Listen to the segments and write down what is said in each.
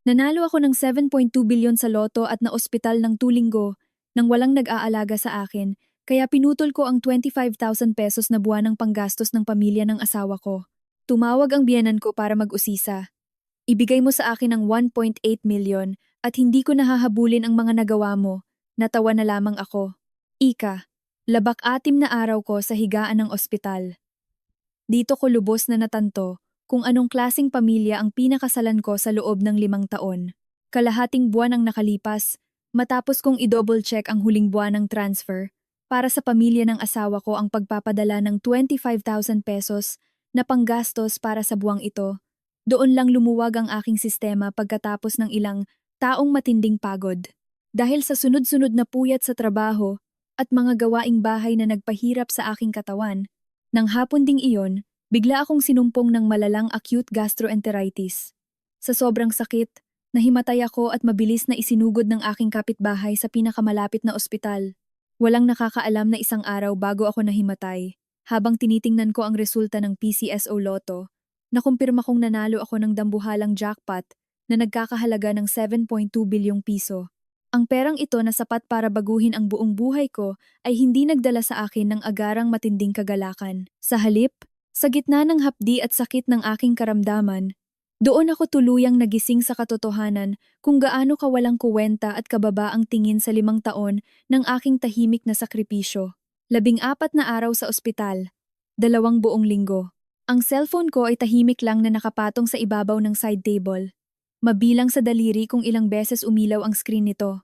Nanalo ako ng 7.2 bilyon sa loto at na-ospital ng 2 linggo nang walang nag-aalaga sa akin, kaya pinutol ko ang 25,000 pesos na buwanang panggastos ng pamilya ng asawa ko. Tumawag ang biyenan ko para mag-usisa. Ibigay mo sa akin ang 1.8 million at hindi ko nahahabulin ang mga nagawa mo. Natawa na lamang ako. Ika, labak-atim na araw ko sa higaan ng ospital. Dito ko lubos na natanto kung anong klasing pamilya ang pinakasalan ko sa loob ng 5 taon. Kalahating buwan ang nakalipas, matapos kong i-double check ang huling buwan ng transfer, para sa pamilya ng asawa ko ang pagpapadala ng 25,000 pesos na panggastos para sa buwang ito. Doon lang lumuwag ang aking sistema pagkatapos ng ilang taong matinding pagod. Dahil sa sunod-sunod na puyat sa trabaho at mga gawaing bahay na nagpahirap sa aking katawan, nang hapon ding iyon, bigla akong sinumpong ng malalang acute gastroenteritis. Sa sobrang sakit, nahimatay ako at mabilis na isinugod ng aking kapitbahay sa pinakamalapit na ospital. Walang nakakaalam na isang araw bago ako nahimatay, habang tinitingnan ko ang resulta ng PCSO Lotto, nakumpirma kong nanalo ako ng dambuhalang jackpot na nagkakahalaga ng 7.2 bilyong piso. Ang perang ito na sapat para baguhin ang buong buhay ko ay hindi nagdala sa akin ng agarang matinding kagalakan. Sa halip, sa gitna ng hapdi at sakit ng aking karamdaman, doon ako tuluyang nagising sa katotohanan kung gaano kawalang kuwenta at kababa ang tingin sa 5 taon ng aking tahimik na sakripisyo. 14 na araw sa ospital, 2 buong linggo. Ang cellphone ko ay tahimik lang na nakapatong sa ibabaw ng side table. Mabilang sa daliri kung ilang beses umilaw ang screen nito.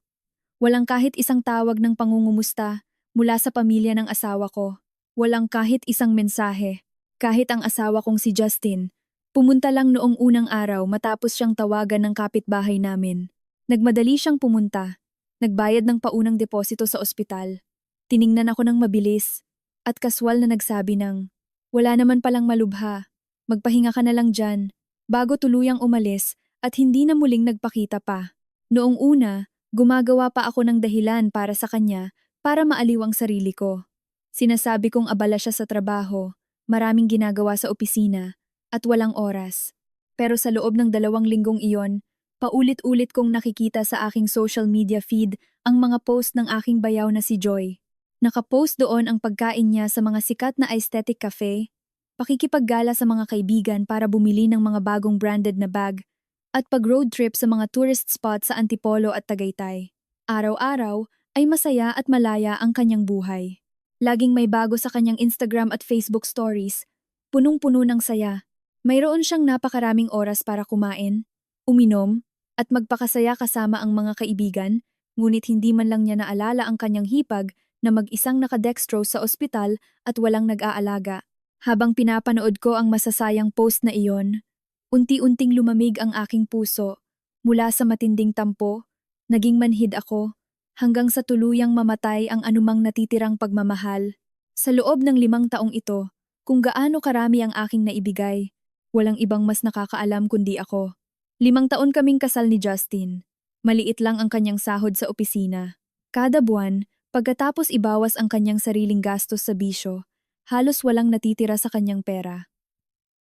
Walang kahit isang tawag ng pangungumusta mula sa pamilya ng asawa ko. Walang kahit isang mensahe. Kahit ang asawa kong si Justin, pumunta lang noong unang araw matapos siyang tawagan ng kapitbahay namin. Nagmadali siyang pumunta. Nagbayad ng paunang deposito sa ospital. Tiningnan ako ng mabilis at kaswal na nagsabi ng, "Wala naman palang malubha. Magpahinga ka na lang dyan," bago tuluyang umalis at hindi na muling nagpakita pa. Noong una, gumagawa pa ako ng dahilan para sa kanya para maaliw ang sarili ko. Sinasabi kong abala siya sa trabaho, maraming ginagawa sa opisina, at walang oras. Pero sa loob ng 2 linggong iyon, paulit-ulit kong nakikita sa aking social media feed ang mga post ng aking bayaw na si Joy. Nakapost doon ang pagkain niya sa mga sikat na aesthetic cafe, pakikipaggala sa mga kaibigan para bumili ng mga bagong branded na bag, at pag-road trip sa mga tourist spot sa Antipolo at Tagaytay. Araw-araw ay masaya at malaya ang kanyang buhay. Laging may bago sa kanyang Instagram at Facebook stories, punong-puno ng saya. Mayroon siyang napakaraming oras para kumain, uminom, at magpakasaya kasama ang mga kaibigan, ngunit hindi man lang niya naalala ang kanyang hipag na mag-isang nakadextrose sa ospital at walang nag-aalaga. Habang pinapanood ko ang masasayang post na iyon, unti-unting lumamig ang aking puso. Mula sa matinding tampo, naging manhid ako, hanggang sa tuluyang mamatay ang anumang natitirang pagmamahal. Sa loob ng 5 taong ito, kung gaano karami ang aking naibigay, walang ibang mas nakakaalam kundi ako. 5 taon kaming kasal ni Justin. Maliit lang ang kanyang sahod sa opisina. Kada buwan, pagkatapos ibawas ang kanyang sariling gastos sa bisyo, halos walang natitira sa kanyang pera.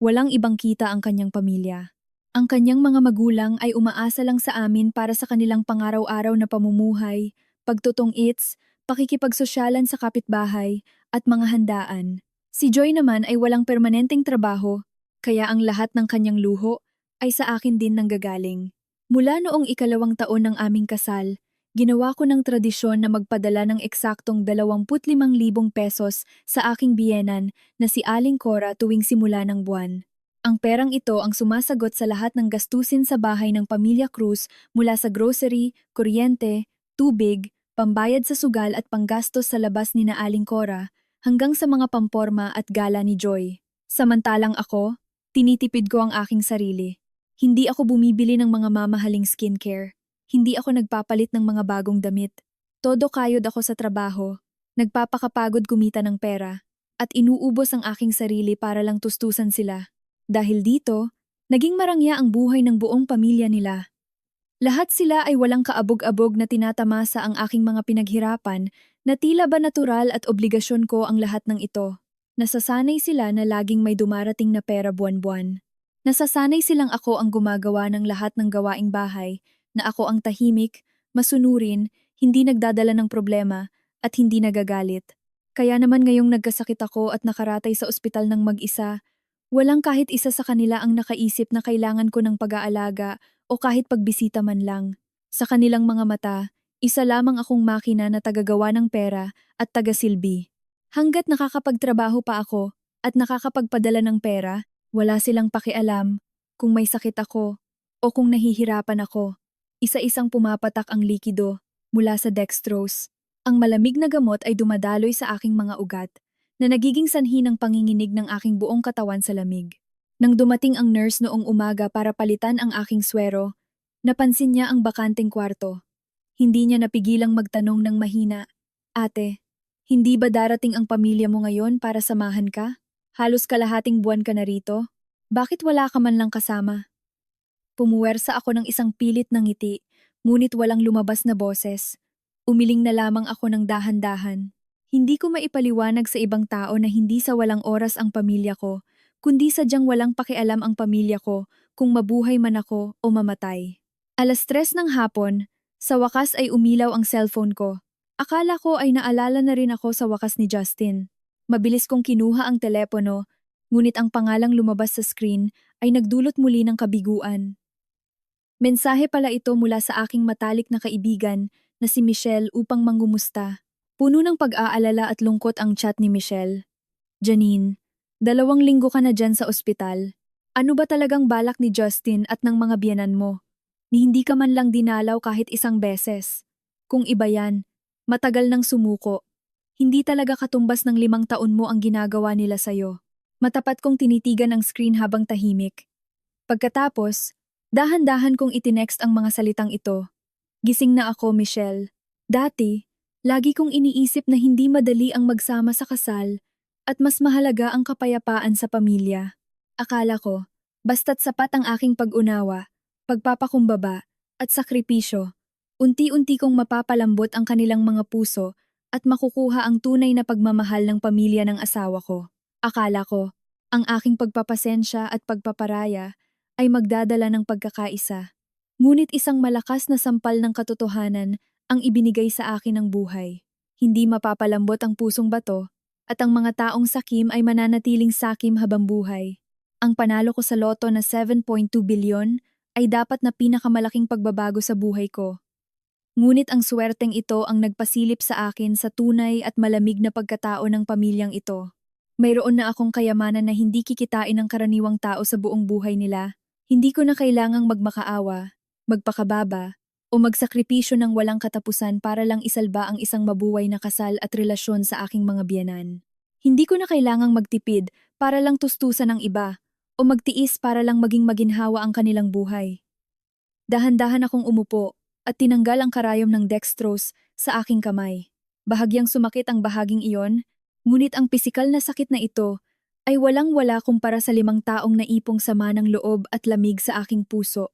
Walang ibang kita ang kanyang pamilya. Ang kanyang mga magulang ay umaasa lang sa amin para sa kanilang pangaraw-araw na pamumuhay, pagtutong-its, pakikipagsosyalan sa kapitbahay, at mga handaan. Si Joy naman ay walang permanenteng trabaho, kaya ang lahat ng kanyang luho ay sa akin din nanggagaling. Mula noong 2 taon ng aming kasal, ginawa ko ng tradisyon na magpadala ng eksaktong 25,000 pesos sa aking biyenan na si Aling Cora tuwing simula ng buwan. Ang perang ito ang sumasagot sa lahat ng gastusin sa bahay ng Pamilya Cruz mula sa grocery, kuryente, tubig, pambayad sa sugal at panggastos sa labas ni na Aling Cora, hanggang sa mga pamporma at gala ni Joy. Samantalang ako, tinitipid ko ang aking sarili. Hindi ako bumibili ng mga mamahaling skincare. Hindi ako nagpapalit ng mga bagong damit. Todo kayod ako sa trabaho, nagpapakapagod kumita ng pera, at inuubos ang aking sarili para lang tustusan sila. Dahil dito, naging marangya ang buhay ng buong pamilya nila. Lahat sila ay walang kaabog-abog na tinatamasa ang aking mga pinaghirapan na tila ba natural at obligasyon ko ang lahat ng ito. Nasasanay sila na laging may dumarating na pera buwan-buwan. Nasasanay silang ako ang gumagawa ng lahat ng gawaing bahay, na ako ang tahimik, masunurin, hindi nagdadala ng problema, at hindi nagagalit. Kaya naman ngayong nagkasakit ako at nakaratay sa ospital ng mag-isa, walang kahit isa sa kanila ang nakaisip na kailangan ko ng pag-aalaga o kahit pagbisita man lang. Sa kanilang mga mata, isa lamang akong makina na tagagawa ng pera at tagasilbi. Hanggat nakakapagtrabaho pa ako at nakakapagpadala ng pera, wala silang pakialam kung may sakit ako o kung nahihirapan ako. Isa-isang pumapatak ang likido mula sa dextrose. Ang malamig na gamot ay dumadaloy sa aking mga ugat na nagiging sanhi ng panginginig ng aking buong katawan sa lamig. Nang dumating ang nurse noong umaga para palitan ang aking swero, napansin niya ang bakanteng kwarto. Hindi niya napigilang magtanong ng mahina, "Ate, hindi ba darating ang pamilya mo ngayon para samahan ka? Halos kalahating buwan ka na rito. Bakit wala ka man lang kasama?" Pumuwersa ako ng isang pilit na ngiti, ngunit walang lumabas na boses. Umiling na lamang ako ng dahan-dahan. Hindi ko maipaliwanag sa ibang tao na hindi sa walang oras ang pamilya ko, kundi sadyang walang pakialam ang pamilya ko kung mabuhay man ako o mamatay. 3:00 ng hapon, sa wakas ay umilaw ang cellphone ko. Akala ko ay naalala na rin ako sa wakas ni Justin. Mabilis kong kinuha ang telepono, ngunit ang pangalang lumabas sa screen ay nagdulot muli ng kabiguan. Mensahe pala ito mula sa aking matalik na kaibigan na si Michelle upang mangumusta. Puno ng pag-aalala at lungkot ang chat ni Michelle. "Janine, 2 linggo ka na dyan sa ospital. Ano ba talagang balak ni Justin at ng mga biyenan mo? Ni hindi ka man lang dinalaw kahit isang beses. Kung iba yan, matagal nang sumuko. Hindi talaga katumbas ng 5 taon mo ang ginagawa nila sa'yo." Matapat kong tinitigan ang screen habang tahimik. Pagkatapos, dahan-dahan kong itinext ang mga salitang ito. "Gising na ako, Michelle. Dati, lagi kong iniisip na hindi madali ang magsama sa kasal at mas mahalaga ang kapayapaan sa pamilya. Akala ko, basta't sapat ang aking pag-unawa, pagpapakumbaba, at sakripisyo, unti-unti kong mapapalambot ang kanilang mga puso at makukuha ang tunay na pagmamahal ng pamilya ng asawa ko. Akala ko, ang aking pagpapasensya at pagpaparaya ay magdadala ng pagkakaisa. Ngunit isang malakas na sampal ng katotohanan ang ibinigay sa akin ng buhay. Hindi mapapalambot ang pusong bato at ang mga taong sakim ay mananatiling sakim habang buhay. Ang panalo ko sa loto na 7.2 bilyon ay dapat na pinakamalaking pagbabago sa buhay ko. Ngunit ang swerteng ito ang nagpasilip sa akin sa tunay at malamig na pagkatao ng pamilyang ito. Mayroon na akong kayamanan na hindi kikitain ng karaniwang tao sa buong buhay nila. Hindi ko na kailangang magmakaawa, magpakababa, o magsakripisyo ng walang katapusan para lang isalba ang isang mabuhay na kasal at relasyon sa aking mga biyenan. Hindi ko na kailangang magtipid para lang tustusan ng iba, o magtiis para lang maging maginhawa ang kanilang buhay. Dahan-dahan akong umupo at tinanggal ang karayom ng dextrose sa aking kamay. Bahagyang sumakit ang bahaging iyon, ngunit ang pisikal na sakit na ito ay walang-wala kumpara sa 5 taong naipong sama ng loob at lamig sa aking puso.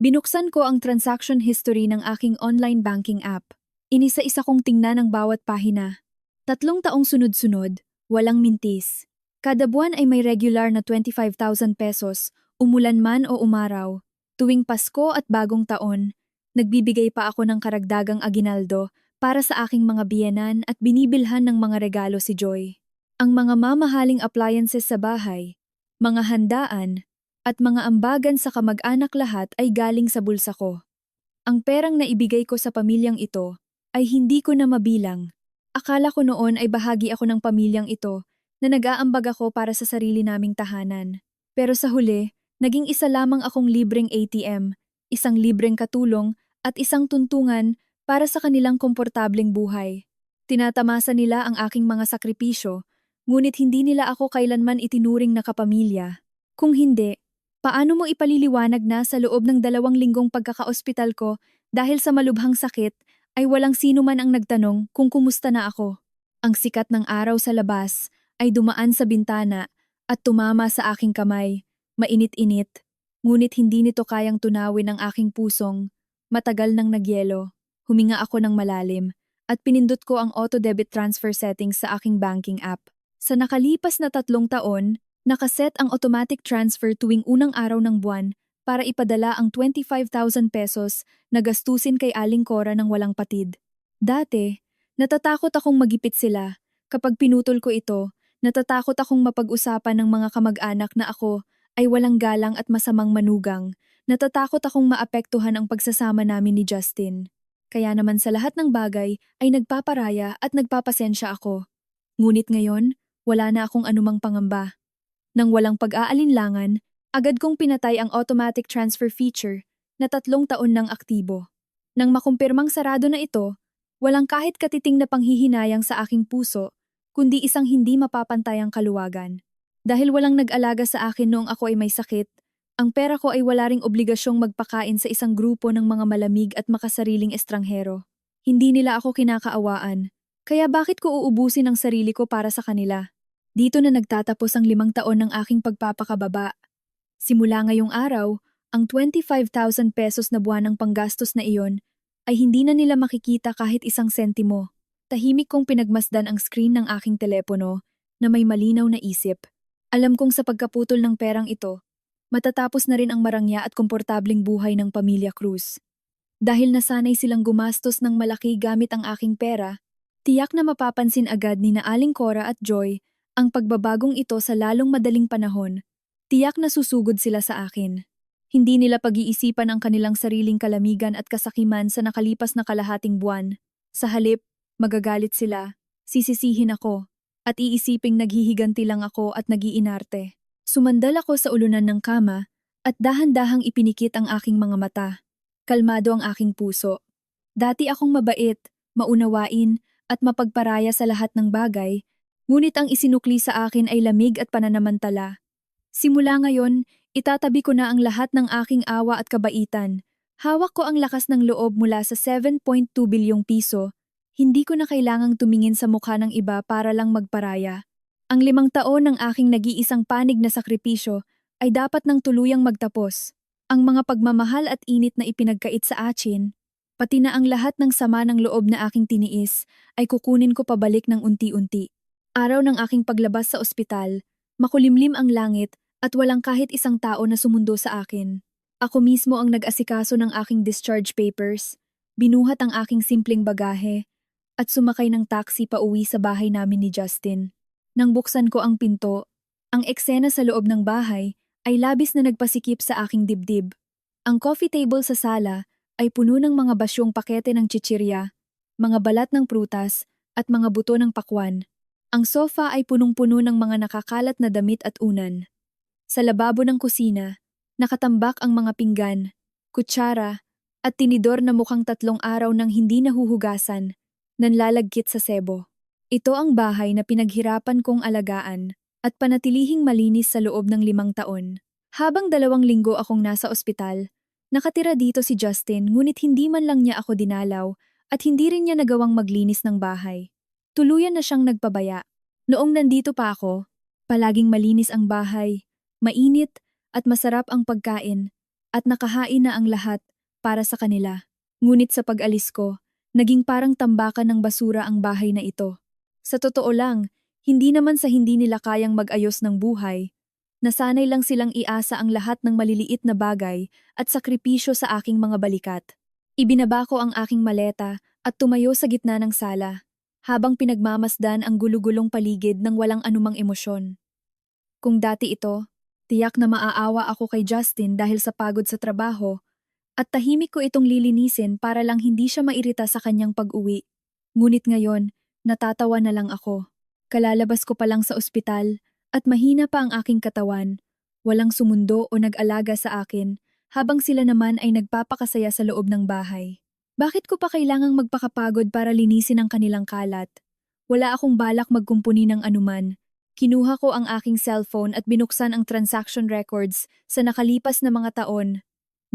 Binuksan ko ang transaction history ng aking online banking app. Inisa-isa kong tingnan ang bawat pahina. 3 taong sunod-sunod, walang mintis. Kada buwan ay may regular na 25,000 pesos, umulan man o umaraw. Tuwing Pasko at Bagong Taon, nagbibigay pa ako ng karagdagang aginaldo para sa aking mga biyenan at binibilhan ng mga regalo si Joy. Ang mga mamahaling appliances sa bahay, mga handaan, at mga ambagan sa kamag-anak lahat ay galing sa bulsa ko. Ang perang naibigay ko sa pamilyang ito ay hindi ko na mabilang. Akala ko noon ay bahagi ako ng pamilyang ito na nag-aambag ako para sa sarili naming tahanan. Pero sa huli, naging isa lamang akong libreng ATM, isang libreng katulong at isang tuntungan para sa kanilang komportableng buhay. Tinatamasa nila ang aking mga sakripisyo, ngunit hindi nila ako kailanman itinuring na kapamilya. Kung hindi, paano mo ipaliliwanag na sa loob ng 2 linggong pagkakaospital ko dahil sa malubhang sakit ay walang sino man ang nagtanong kung kumusta na ako? Ang sikat ng araw sa labas ay dumaan sa bintana at tumama sa aking kamay, mainit-init, ngunit hindi nito kayang tunawin ang aking pusong matagal nang nagyelo. Huminga ako ng malalim at pinindot ko ang auto-debit transfer settings sa aking banking app. Sa nakalipas na 3 taon, Nakaset ang automatic transfer tuwing unang araw ng buwan para ipadala ang 25,000 pesos na gastusin kay Aling Cora ng walang patid. Dati, natatakot akong magipit sila. Kapag pinutol ko ito, natatakot akong mapag-usapan ng mga kamag-anak na ako ay walang galang at masamang manugang. Natatakot akong maapektuhan ang pagsasama namin ni Justin. Kaya naman sa lahat ng bagay ay nagpaparaya at nagpapasensya ako. Ngunit ngayon, wala na akong anumang pangamba. Nang walang pag-aalinlangan, agad kong pinatay ang automatic transfer feature na 3 taon nang aktibo. Nang makumpirmang sarado na ito, walang kahit katiting na panghihinayang sa aking puso, kundi isang hindi mapapantayang kaluwagan. Dahil walang nag-alaga sa akin noong ako ay may sakit, ang pera ko ay wala ring obligasyong magpakain sa isang grupo ng mga malamig at makasariling estranghero. Hindi nila ako kinakaawaan, kaya bakit ko uubusin ang sarili ko para sa kanila? Dito na nagtatapos ang 5 taon ng aking pagpapakababa. Simula ngayong araw, ang 25,000 pesos na buwanang panggastos na iyon ay hindi na nila makikita kahit isang sentimo. Tahimik kong pinagmasdan ang screen ng aking telepono na may malinaw na isip. Alam kong sa pagkaputol ng perang ito, matatapos na rin ang marangya at komportabling buhay ng pamilya Cruz. Dahil nasanay silang gumastos ng malaki gamit ang aking pera, tiyak na mapapansin agad ni na Aling Cora at Joy ang pagbabagong ito sa lalong madaling panahon. Tiyak na susugod sila sa akin. Hindi nila pag-iisipan ang kanilang sariling kalamigan at kasakiman sa nakalipas na kalahating buwan. Sa halip, magagalit sila, sisisihin ako, at iisiping naghihiganti lang ako at nagiinarte. Sumandal ako sa ulunan ng kama at dahan-dahang ipinikit ang aking mga mata. Kalmado ang aking puso. Dati akong mabait, maunawain, at mapagparaya sa lahat ng bagay, ngunit ang isinukli sa akin ay lamig at pananamantala. Simula ngayon, itatabi ko na ang lahat ng aking awa at kabaitan. Hawak ko ang lakas ng loob mula sa 7.2 bilyong piso. Hindi ko na kailangang tumingin sa mukha ng iba para lang magparaya. Ang 5 taon ng aking nag-iisang panig na sakripisyo ay dapat nang tuluyang magtapos. Ang mga pagmamahal at init na ipinagkait sa akin, pati na ang lahat ng sama ng loob na aking tiniis, ay kukunin ko pabalik ng unti-unti. Araw ng aking paglabas sa ospital, makulimlim ang langit at walang kahit isang tao na sumundo sa akin. Ako mismo ang nag-asikaso ng aking discharge papers, binuhat ang aking simpleng bagahe, at sumakay ng taxi pa uwi sa bahay namin ni Justin. Nang buksan ko ang pinto, ang eksena sa loob ng bahay ay labis na nagpasikip sa aking dibdib. Ang coffee table sa sala ay puno ng mga basyong pakete ng chichirya, mga balat ng prutas, at mga buto ng pakwan. Ang sofa ay punong-puno ng mga nakakalat na damit at unan. Sa lababo ng kusina, nakatambak ang mga pinggan, kutsara, at tinidor na mukhang 3 araw nang hindi nahuhugasan, nanlalagkit sa sebo. Ito ang bahay na pinaghirapan kong alagaan at panatilihing malinis sa loob ng 5 taon. Habang 2 linggo akong nasa ospital, nakatira dito si Justin ngunit hindi man lang niya ako dinalaw at hindi rin niya nagawang maglinis ng bahay. Tuluyan na siyang nagpabaya. Noong nandito pa ako, palaging malinis ang bahay, mainit at masarap ang pagkain, at nakahain na ang lahat para sa kanila. Ngunit sa pag-alis ko, naging parang tambakan ng basura ang bahay na ito. Sa totoo lang, hindi naman sa hindi nila kayang mag-ayos ng buhay. Nasanay lang silang iasa ang lahat ng maliliit na bagay at sakripisyo sa aking mga balikat. Ibinaba ko ang aking maleta at tumayo sa gitna ng sala, habang pinagmamasdan ang gulugulong paligid ng walang anumang emosyon. Kung dati ito, tiyak na maaawa ako kay Justin dahil sa pagod sa trabaho, at tahimik ko itong lilinisin para lang hindi siya mairita sa kanyang pag-uwi. Ngunit ngayon, natatawa na lang ako. Kalalabas ko pa lang sa ospital, at mahina pa ang aking katawan. Walang sumundo o nag-alaga sa akin, habang sila naman ay nagpapakasaya sa loob ng bahay. Bakit ko pa kailangang magpakapagod para linisin ang kanilang kalat? Wala akong balak magkumpuni ng anuman. Kinuha ko ang aking cellphone at binuksan ang transaction records sa nakalipas na mga taon.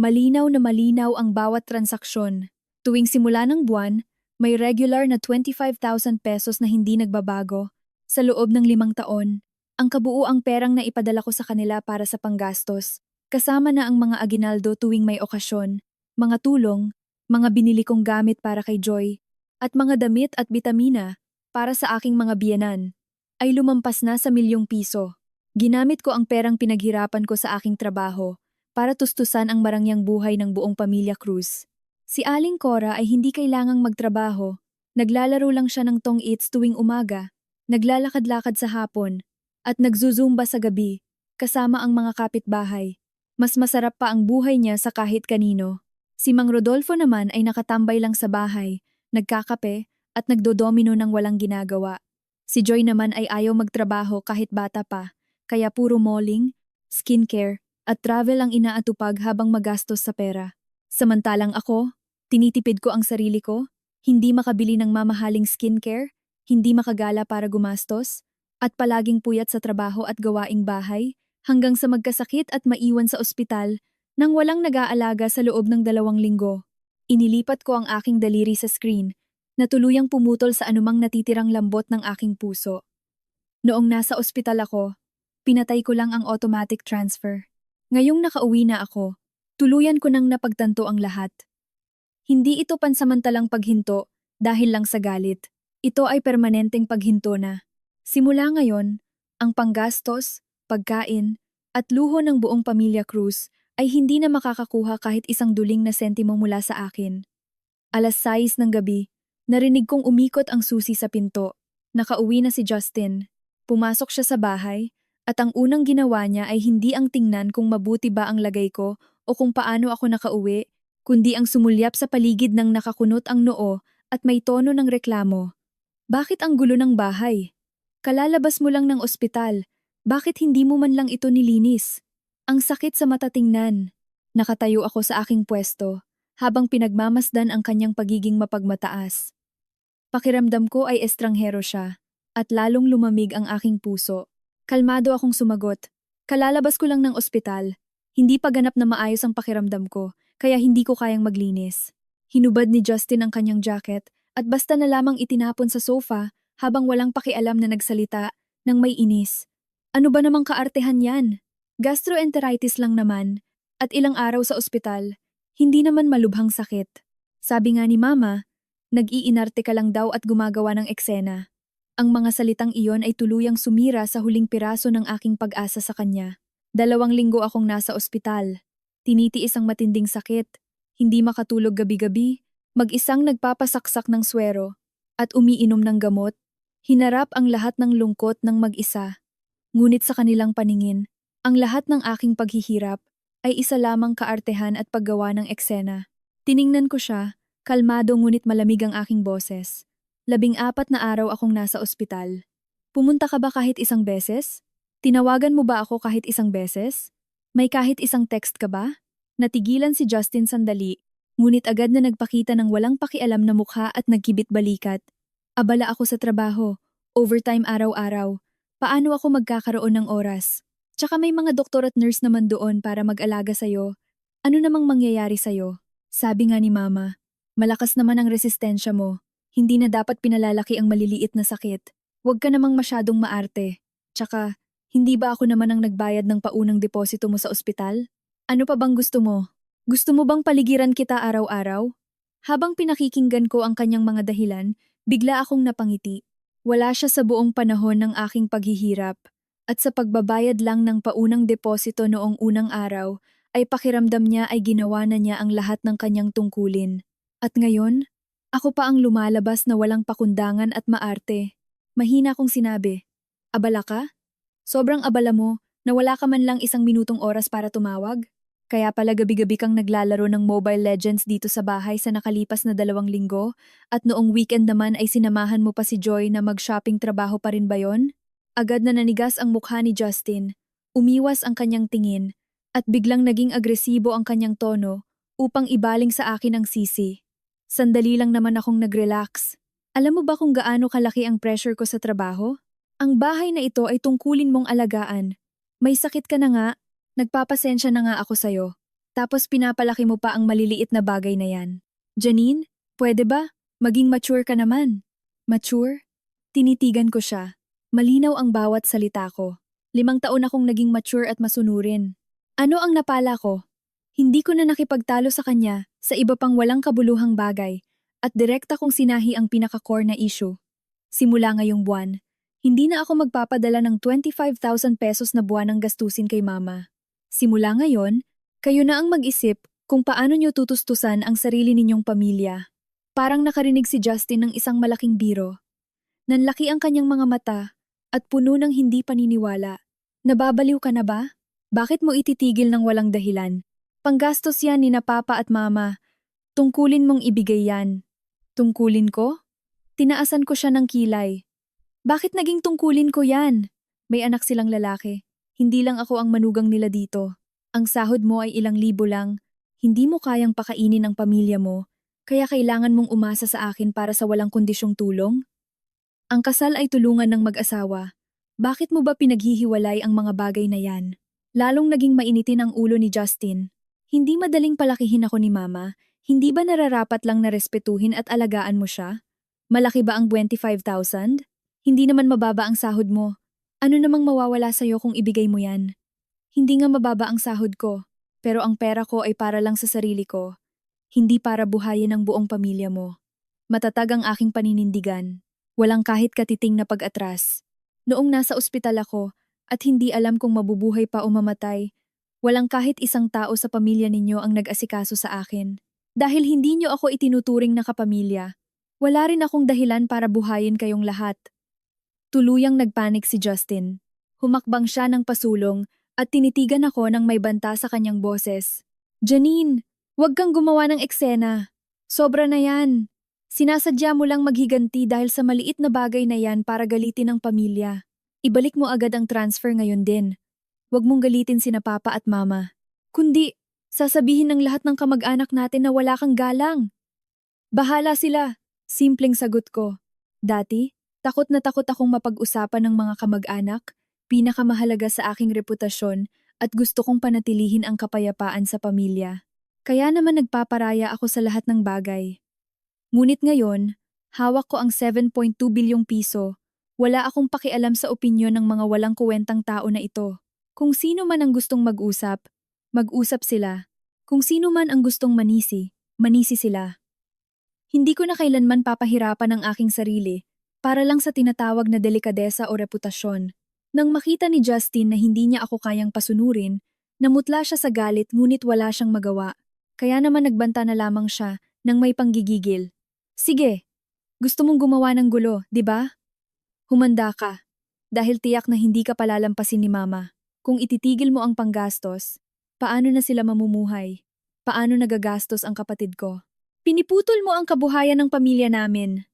Malinaw na malinaw ang bawat transaksyon. Tuwing simula ng buwan, may regular na 25,000 pesos na hindi nagbabago. Sa loob ng 5 taon, ang kabuuang perang na ipadala ko sa kanila para sa panggastos, kasama na ang mga aginaldo tuwing may okasyon, mga tulong, mga binili kong gamit para kay Joy, at mga damit at bitamina para sa aking mga biyenan, ay lumampas na sa 1,000,000 piso. Ginamit ko ang perang pinaghirapan ko sa aking trabaho para tustusan ang marangyang buhay ng buong pamilya Cruz. Si Aling Cora ay hindi kailangang magtrabaho. Naglalaro lang siya ng tong-its tuwing umaga, naglalakad-lakad sa hapon, at nagzuzumba sa gabi, kasama ang mga kapitbahay. Mas masarap pa ang buhay niya sa kahit kanino. Si Mang Rodolfo naman ay nakatambay lang sa bahay, nagkakape, at nagdodomino ng walang ginagawa. Si Joy naman ay ayaw magtrabaho kahit bata pa, kaya puro malling, skincare, at travel ang inaatupag habang magastos sa pera. Samantalang ako, tinitipid ko ang sarili ko, hindi makabili ng mamahaling skincare, hindi makagala para gumastos, at palaging puyat sa trabaho at gawaing bahay, hanggang sa magkasakit at maiwan sa ospital nang walang nag-aalaga sa loob ng 2 linggo. Inilipat ko ang aking daliri sa screen, na tuluyang pumutol sa anumang natitirang lambot ng aking puso. Noong nasa ospital ako, pinatay ko lang ang automatic transfer. Ngayong nakauwi na ako, tuluyan ko nang napagtanto ang lahat. Hindi ito pansamantalang paghinto dahil lang sa galit. Ito ay permanenteng paghinto na. Simula ngayon, ang panggastos, pagkain, at luho ng buong pamilya Cruz ay hindi na makakakuha kahit isang duling na sentimo mula sa akin. 6:00 ng gabi, narinig kong umikot ang susi sa pinto. Nakauwi na si Justin. Pumasok siya sa bahay, at ang unang ginawa niya ay hindi ang tingnan kung mabuti ba ang lagay ko o kung paano ako nakauwi, kundi ang sumulyap sa paligid ng nakakunot ang noo at may tono ng reklamo. Bakit ang gulo ng bahay? Kalalabas mo lang ng ospital. Bakit hindi mo man lang ito nilinis? Ang sakit sa mata tingnan. Nakatayo ako sa aking pwesto, habang pinagmamasdan ang kanyang pagiging mapagmataas. Pakiramdam ko ay estranghero siya, at lalong lumamig ang aking puso. Kalmado akong sumagot. Kalalabas ko lang ng ospital. Hindi pa ganap na maayos ang pakiramdam ko, kaya hindi ko kayang maglinis. Hinubad ni Justin ang kanyang jacket, at basta na lamang itinapon sa sofa habang walang pakialam na nagsalita nang may inis. Ano ba namang kaartehan yan? Gastroenteritis lang naman, at ilang araw sa ospital. Hindi naman malubhang sakit. Sabi nga ni Mama, nag-iinarte ka lang daw at gumagawa ng eksena. Ang mga salitang iyon ay tuluyang sumira sa huling piraso ng aking pag-asa sa kanya. 2 linggo akong nasa ospital. Tinitiis ang matinding sakit, hindi makatulog gabi-gabi, mag-isang nagpapasaksak ng swero, at umiinom ng gamot. Hinarap ang lahat ng lungkot ng mag-isa. Ngunit sa kanilang paningin, ang lahat ng aking paghihirap ay isa lamang kaartehan at paggawa ng eksena. Tiningnan ko siya, kalmado ngunit malamig ang aking boses. 14 na araw akong nasa ospital. Pumunta ka ba kahit isang beses? Tinawagan mo ba ako kahit isang beses? May kahit isang text ka ba? Natigilan si Justin sandali, ngunit agad na nagpakita ng walang pakialam na mukha at nagkibit balikat. Abala ako sa trabaho, overtime araw-araw. Paano ako magkakaroon ng oras? Tsaka may mga doktor at nurse naman doon para mag-alaga sa'yo. Ano namang mangyayari sa'yo? Sabi nga ni Mama, malakas naman ang resistensya mo. Hindi na dapat pinalalaki ang maliliit na sakit. Huwag ka namang masyadong maarte. Tsaka, hindi ba ako naman ang nagbayad ng paunang deposito mo sa ospital? Ano pa bang gusto mo? Gusto mo bang paligiran kita araw-araw? Habang pinakikinggan ko ang kanyang mga dahilan, bigla akong napangiti. Wala siya sa buong panahon ng aking paghihirap. At sa pagbabayad lang ng paunang deposito noong unang araw, ay pakiramdam niya ay ginawa na niya ang lahat ng kanyang tungkulin. At ngayon, ako pa ang lumalabas na walang pakundangan at maarte. Mahina kong sinabi, abala ka? Sobrang abala mo na wala ka man lang isang minutong oras para tumawag? Kaya pala gabi-gabi kang naglalaro ng Mobile Legends dito sa bahay sa nakalipas na 2 linggo at noong weekend naman ay sinamahan mo pa si Joy na mag-shopping, trabaho pa rin ba yon? Agad na nanigas ang mukha ni Justin, umiwas ang kanyang tingin at biglang naging agresibo ang kanyang tono upang ibaling sa akin ang sisi. Sandali lang naman akong nag-relax. Alam mo ba kung gaano kalaki ang pressure ko sa trabaho? Ang bahay na ito ay tungkulin mong alagaan. May sakit ka na nga, nagpapasensya na nga ako sa'yo. Tapos pinapalaki mo pa ang maliliit na bagay na yan. Janine, pwede ba? Maging mature ka naman. Mature? Tinitigan ko siya. Malinaw ang bawat salita ko. 5 taon akong naging mature at masunurin. Ano ang napala ko? Hindi ko na nakipagtalo sa kanya sa iba pang walang kabuluhang bagay at direkta kong sinahi ang pinaka-core na issue. Simula ngayong buwan, Hindi na ako magpapadala ng 25,000 pesos na buwanang gastusin kay mama. Simula ngayon, kayo na ang mag-isip kung paano niyo tutustusan ang sarili ninyong pamilya. Parang nakarinig si Justin ng isang malaking biro. Nanlaki ang kanyang mga mata at puno ng hindi paniniwala. Nababaliw ka na ba? Bakit mo ititigil ng walang dahilan? Panggastos yan ni na papa at mama. Tungkulin mong ibigay yan. Tungkulin ko? Tinaasan ko siya ng kilay. Bakit naging tungkulin ko yan? May anak silang lalaki. Hindi lang ako ang manugang nila dito. Ang sahod mo ay ilang libo lang. Hindi mo kayang pakainin ang pamilya mo, kaya kailangan mong umasa sa akin para sa walang kondisyong tulong? Ang kasal ay tulungan ng mag-asawa. Bakit mo ba pinaghihiwalay ang mga bagay na yan? Lalong naging mainitin ang ulo ni Justin. Hindi madaling palakihin ako ni mama. Hindi ba nararapat lang na respetuhin at alagaan mo siya? Malaki ba ang 25,000? Hindi naman mababa ang sahod mo. Ano namang mawawala sa'yo kung ibigay mo yan? Hindi nga mababa ang sahod ko, pero ang pera ko ay para lang sa sarili ko. Hindi para buhayin ang buong pamilya mo. Matatag ang aking paninindigan. Walang kahit katiting na pag-atras. Noong nasa ospital ako at hindi alam kung mabubuhay pa o mamatay, walang kahit isang tao sa pamilya ninyo ang nag-asikaso sa akin. Dahil hindi nyo ako itinuturing na kapamilya, wala rin akong dahilan para buhayin kayong lahat. Tuluyang nagpanik si Justin. Humakbang siya ng pasulong at tinitigan ako ng may banta sa kanyang boses. Janine, huwag kang gumawa ng eksena. Sobra na yan. Sinasadya mo lang maghiganti dahil sa maliit na bagay na yan para galitin ang pamilya. Ibalik mo agad ang transfer ngayon din. Huwag mong galitin sina papa at mama. Kundi, sasabihin ng lahat ng kamag-anak natin na wala kang galang. Bahala sila, simpleng sagot ko. Dati, takot na takot akong mapag-usapan ng mga kamag-anak, pinakamahalaga sa aking reputasyon at gusto kong panatilihin ang kapayapaan sa pamilya. Kaya naman nagpaparaya ako sa lahat ng bagay. Ngunit ngayon, hawak ko ang 7.2 bilyong piso. Wala akong pakialam sa opinyon ng mga walang kuwentang tao na ito. Kung sino man ang gustong mag-usap, mag-usap sila. Kung sino man ang gustong manisi, manisi sila. Hindi ko na kailanman papahirapan ang aking sarili para lang sa tinatawag na delikadesa o reputasyon. Nang makita ni Justin na hindi niya ako kayang pasunurin, namutla siya sa galit ngunit wala siyang magawa. Kaya naman nagbanta na lamang siya nang may panggigigil. Sige, gusto mong gumawa ng gulo, di ba? Humanda ka, dahil tiyak na hindi ka palalampasin ni mama. Kung ititigil mo ang panggastos, paano na sila mamumuhay? Paano nagagastos ang kapatid ko? Piniputol mo ang kabuhayan ng pamilya namin.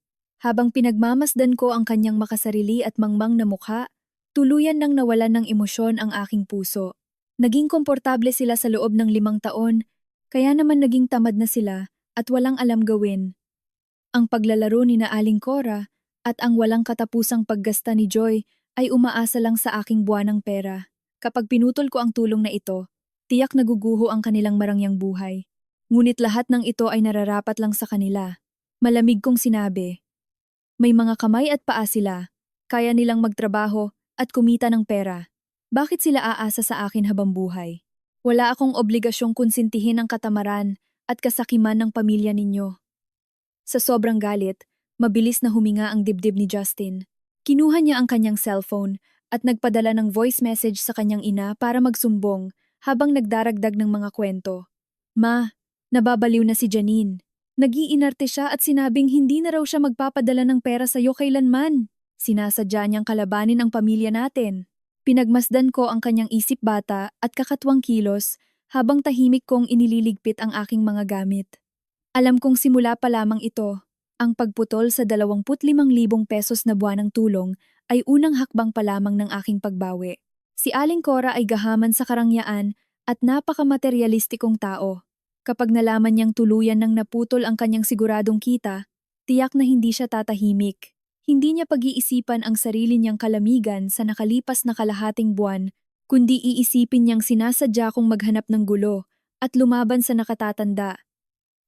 Habang pinagmamasdan ko ang kanyang makasarili at mangmang na mukha, tuluyan nang nawalan ng emosyon ang aking puso. Naging komportable sila sa loob ng 5 taon, kaya naman naging tamad na sila at walang alam gawin. Ang paglalaro ni na Aling Cora at ang walang katapusang paggasta ni Joy ay umaasa lang sa aking buwanang pera. Kapag pinutol ko ang tulong na ito, tiyak naguguho ang kanilang marangyang buhay. Ngunit lahat ng ito ay nararapat lang sa kanila. Malamig kong sinabi. May mga kamay at paa sila. Kaya nilang magtrabaho at kumita ng pera. Bakit sila aasa sa akin habang buhay? Wala akong obligasyong konsintihin ang katamaran at kasakiman ng pamilya ninyo. Sa sobrang galit, mabilis na huminga ang dibdib ni Justin. Kinuha niya ang kanyang cellphone at nagpadala ng voice message sa kanyang ina para magsumbong habang nagdaragdag ng mga kwento. Ma, nababaliw na si Janine. Nag-iinarte siya at sinabing hindi na raw siya magpapadala ng pera sa'yo kailanman. Sinasadya niyang kalabanin ang pamilya natin. Pinagmasdan ko ang kanyang isip bata at kakatwang kilos habang tahimik kong inililigpit ang aking mga gamit. Alam kong simula pa lamang ito. Ang pagputol sa 25,000 pesos na buwanang tulong ay unang hakbang pa lamang ng aking pagbawi. Si Aling Cora ay gahaman sa karangyaan at napakamaterialistikong tao. Kapag nalaman niyang tuluyan nang naputol ang kanyang siguradong kita, tiyak na hindi siya tatahimik. Hindi niya pag-iisipan ang sarili niyang kalamigan sa nakalipas na kalahating buwan, kundi iisipin niyang sinasadya kong maghanap ng gulo at lumaban sa nakatatanda.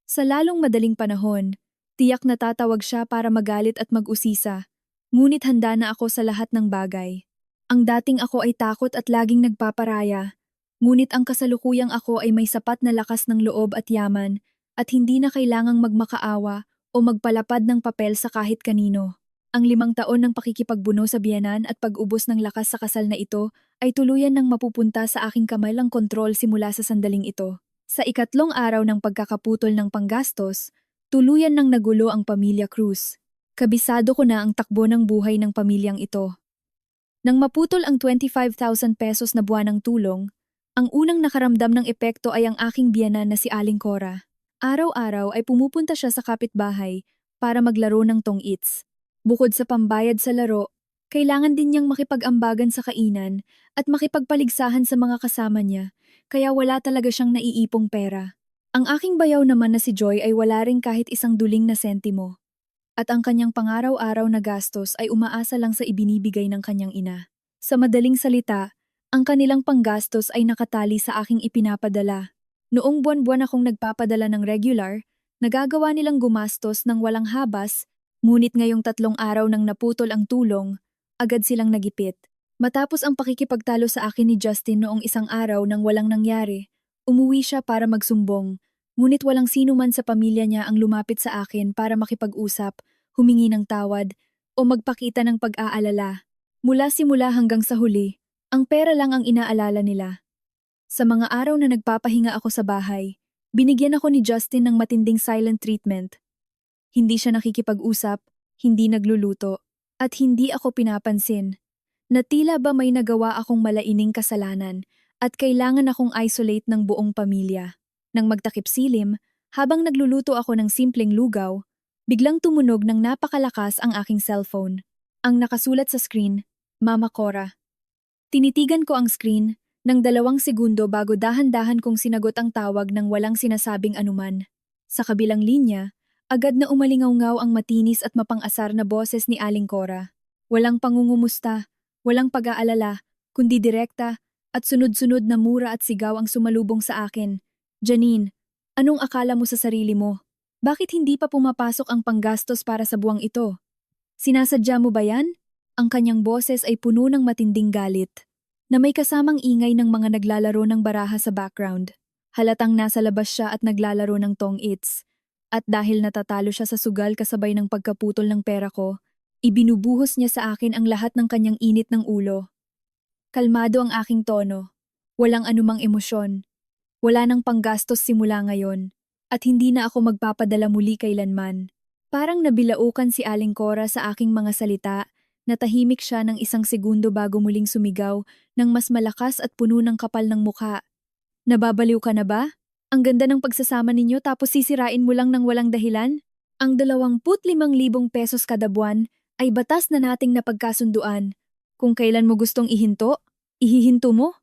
Sa lalong madaling panahon, tiyak na tatawag siya para magalit at mag-usisa, ngunit handa na ako sa lahat ng bagay. Ang dating ako ay takot at laging nagpaparaya. Ngunit ang kasalukuyang ako ay may sapat na lakas ng loob at yaman at hindi na kailangang magmakaawa o magpalapad ng papel sa kahit kanino. Ang 5 taon ng pakikipagbuno sa biyenan at pag-ubos ng lakas sa kasal na ito ay tuluyan ng mapupunta sa aking kamay ang kontrol simula sa sandaling ito. Sa ikatlong araw ng pagkakaputol ng panggastos, tuluyan ng nagulo ang pamilya Cruz. Kabisado ko na ang takbo ng buhay ng pamilyang ito. Nang maputol ang 25,000 pesos na buwanang tulong, ang unang nakaramdam ng epekto ay ang aking biyenan na si Aling Cora. Araw-araw ay pumupunta siya sa kapitbahay para maglaro ng tong-its. Bukod sa pambayad sa laro, kailangan din niyang makipag-ambagan sa kainan at makipagpaligsahan sa mga kasama niya, kaya wala talaga siyang naiipong pera. Ang aking bayaw naman na si Joy ay wala ring kahit isang duling na sentimo. At ang kanyang pangaraw-araw na gastos ay umaasa lang sa ibinibigay ng kanyang ina. Sa madaling salita, ang kanilang panggastos ay nakatali sa aking ipinapadala. Noong buwan-buwan akong nagpapadala ng regular, nagagawa nilang gumastos ng walang habas. Ngunit ngayong 3 araw nang naputol ang tulong, agad silang nagipit. Matapos ang pakikipagtalo sa akin ni Justin noong isang araw nang walang nangyari, umuwi siya para magsumbong. Ngunit walang sino man sa pamilya niya ang lumapit sa akin para makipag-usap, humingi ng tawad, o magpakita ng pag-aalala. Mula simula hanggang sa huli, ang pera lang ang inaalala nila. Sa mga araw na nagpapahinga ako sa bahay, binigyan ako ni Justin ng matinding silent treatment. Hindi siya nakikipag-usap, hindi nagluluto, at hindi ako pinapansin. Na tila ba may nagawa akong malaining kasalanan at kailangan akong isolate ng buong pamilya. Nang magtakip silim, habang nagluluto ako ng simpleng lugaw, biglang tumunog ng napakalakas ang aking cellphone. Ang nakasulat sa screen, Mama Cora. Tinitigan ko ang screen, ng 2 segundo bago dahan-dahan kong sinagot ang tawag ng walang sinasabing anuman. Sa kabilang linya, agad na umalingaw-ngaw ang matinis at mapang-asar na boses ni Aling Cora. Walang pangungumusta, walang pag-aalala, kundi direkta at sunod-sunod na mura at sigaw ang sumalubong sa akin. Janine, anong akala mo sa sarili mo? Bakit hindi pa pumapasok ang panggastos para sa buwang ito? Sinasadya mo ba yan? Ang kanyang boses ay puno ng matinding galit, na may kasamang ingay ng mga naglalaro ng baraha sa background. Halatang nasa labas siya at naglalaro ng tong-its. At dahil natatalo siya sa sugal kasabay ng pagkaputol ng pera ko, ibinubuhos niya sa akin ang lahat ng kanyang init ng ulo. Kalmado ang aking tono. Walang anumang emosyon. Wala nang panggastos simula ngayon. At hindi na ako magpapadala muli kailanman. Parang nabilaukan si Aling Cora sa aking mga salita, na tahimik siya ng 1 segundo bago muling sumigaw ng mas malakas at puno ng kapal ng mukha. Nababaliw ka na ba? Ang ganda ng pagsasama ninyo tapos sisirain mo lang ng walang dahilan? Ang 25,000 pesos kada buwan ay batas na nating napagkasunduan. Kung kailan mo gustong ihinto, ihihinto mo?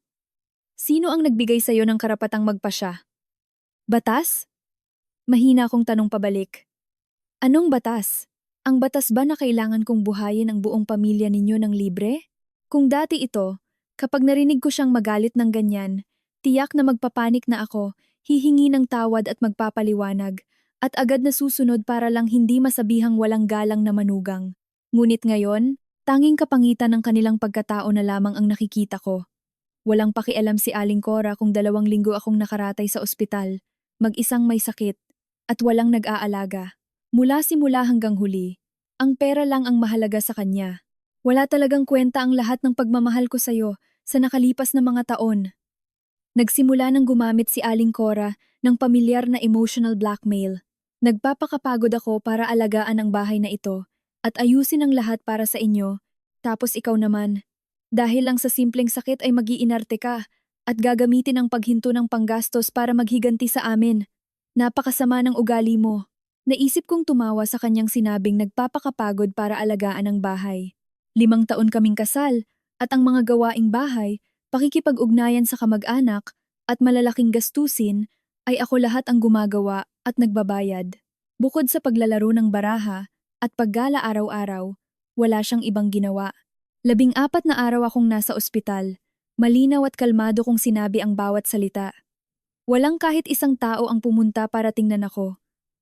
Sino ang nagbigay sa'yo ng karapatang magpasya? Batas? Mahina akong tanong pabalik. Anong batas? Ang batas ba na kailangan kong buhayin ang buong pamilya ninyo ng libre? Kung dati ito, kapag narinig ko siyang magalit ng ganyan, tiyak na magpapanik na ako, hihingi ng tawad at magpapaliwanag, at agad na susunod para lang hindi masabihang walang galang na manugang. Ngunit ngayon, tanging kapangitan ng kanilang pagkatao na lamang ang nakikita ko. Walang pakialam si Aling Cora kung 2 linggo akong nakaratay sa ospital, mag-isang may sakit, at walang nag-aalaga. Mula simula hanggang huli, ang pera lang ang mahalaga sa kanya. Wala talagang kwenta ang lahat ng pagmamahal ko sa'yo sa nakalipas na mga taon. Nagsimula nang gumamit si Aling Cora ng pamilyar na emotional blackmail. Nagpapakapagod ako para alagaan ang bahay na ito at ayusin ang lahat para sa inyo, tapos ikaw naman. Dahil lang sa simpleng sakit ay mag-iinarte ka at gagamitin ang paghinto ng panggastos para maghiganti sa amin. Napakasama ng ugali mo. Naisip kong tumawa sa kanyang sinabing nagpapakapagod para alagaan ang bahay. 5 taon kaming kasal at ang mga gawaing bahay, pakikipag-ugnayan sa kamag-anak at malalaking gastusin ay ako lahat ang gumagawa at nagbabayad. Bukod sa paglalaro ng baraha at paggala araw-araw, wala siyang ibang ginawa. 14 na araw akong nasa ospital, malinaw at kalmado kong sinabi ang bawat salita. Walang kahit isang tao ang pumunta para tingnan ako.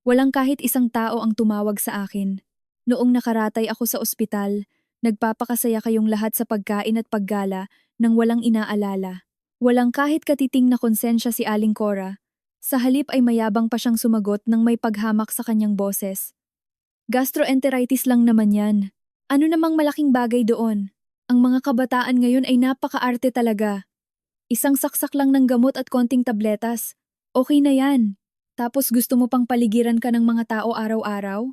Walang kahit isang tao ang tumawag sa akin. Noong nakaratay ako sa ospital, nagpapakasaya kayong lahat sa pagkain at paggala nang walang inaalala. Walang kahit katiting na konsensya si Aling Cora. Sa halip ay mayabang pa siyang sumagot nang may paghamak sa kanyang boses. Gastroenteritis lang naman yan. Ano namang malaking bagay doon? Ang mga kabataan ngayon ay napakaarte talaga. Isang saksak lang ng gamot at konting tabletas. Okay na yan. Tapos gusto mo pang paligiran ka ng mga tao araw-araw?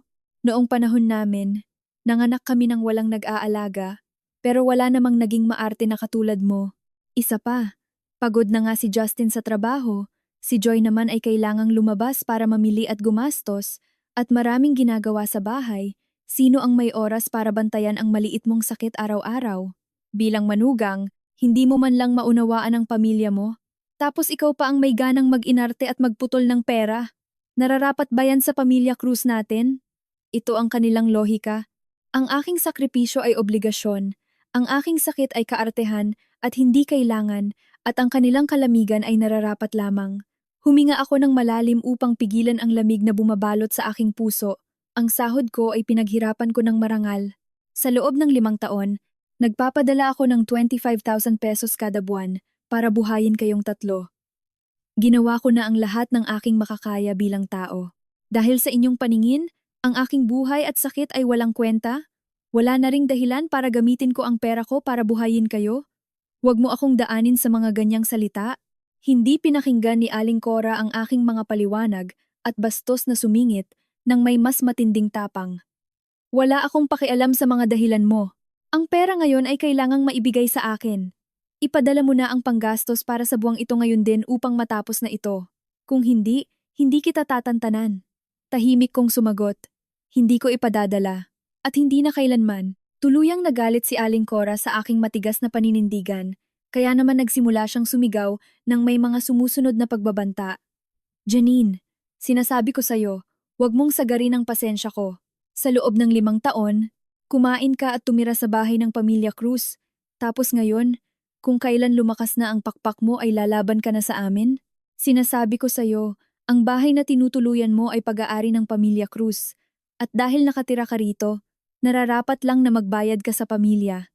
Noong panahon namin, nanganak kami ng walang nag-aalaga, pero wala namang naging maarte na katulad mo. Isa pa, pagod na nga si Justin sa trabaho, si Joy naman ay kailangang lumabas para mamili at gumastos, at maraming ginagawa sa bahay. Sino ang may oras para bantayan ang maliit mong sakit araw-araw? Bilang manugang, hindi mo man lang maunawaan ang pamilya mo. Tapos ikaw pa ang may ganang mag-inarte at magputol ng pera. Nararapat ba yan sa pamilya Cruz natin? Ito ang kanilang lohika. Ang aking sakripisyo ay obligasyon. Ang aking sakit ay kaartehan at hindi kailangan, at ang kanilang kalamigan ay nararapat lamang. Huminga ako ng malalim upang pigilan ang lamig na bumabalot sa aking puso. Ang sahod ko ay pinaghirapan ko ng marangal. Sa loob ng 5 taon, nagpapadala ako ng 25,000 pesos kada buwan para buhayin kayong tatlo. Ginawa ko na ang lahat ng aking makakaya bilang tao. Dahil sa inyong paningin, ang aking buhay at sakit ay walang kwenta? Wala na ring dahilan para gamitin ko ang pera ko para buhayin kayo? Huwag mo akong daanin sa mga ganyang salita. Hindi pinakinggan ni Aling Cora ang aking mga paliwanag at bastos na sumingit nang may mas matinding tapang. Wala akong pakialam sa mga dahilan mo. Ang pera ngayon ay kailangang maibigay sa akin. Ipadala mo na ang panggastos para sa buwang ito ngayon din upang matapos na ito. Kung hindi, hindi kita tatantanan. Tahimik kong sumagot. Hindi ko ipadadala. At hindi na kailanman. Tuluyang nagalit si Aling Cora sa aking matigas na paninindigan, kaya naman nagsimula siyang sumigaw ng may mga sumusunod na pagbabanta. Janine, sinasabi ko sa'yo, huwag mong sagarin ang pasensya ko. Sa loob ng 5 taon, kumain ka at tumira sa bahay ng pamilya Cruz. Tapos ngayon, kung kailan lumakas na ang pakpak mo ay lalaban ka na sa amin? Sinasabi ko sa'yo, ang bahay na tinutuluyan mo ay pag-aari ng pamilya Cruz. At dahil nakatira ka rito, nararapat lang na magbayad ka sa pamilya.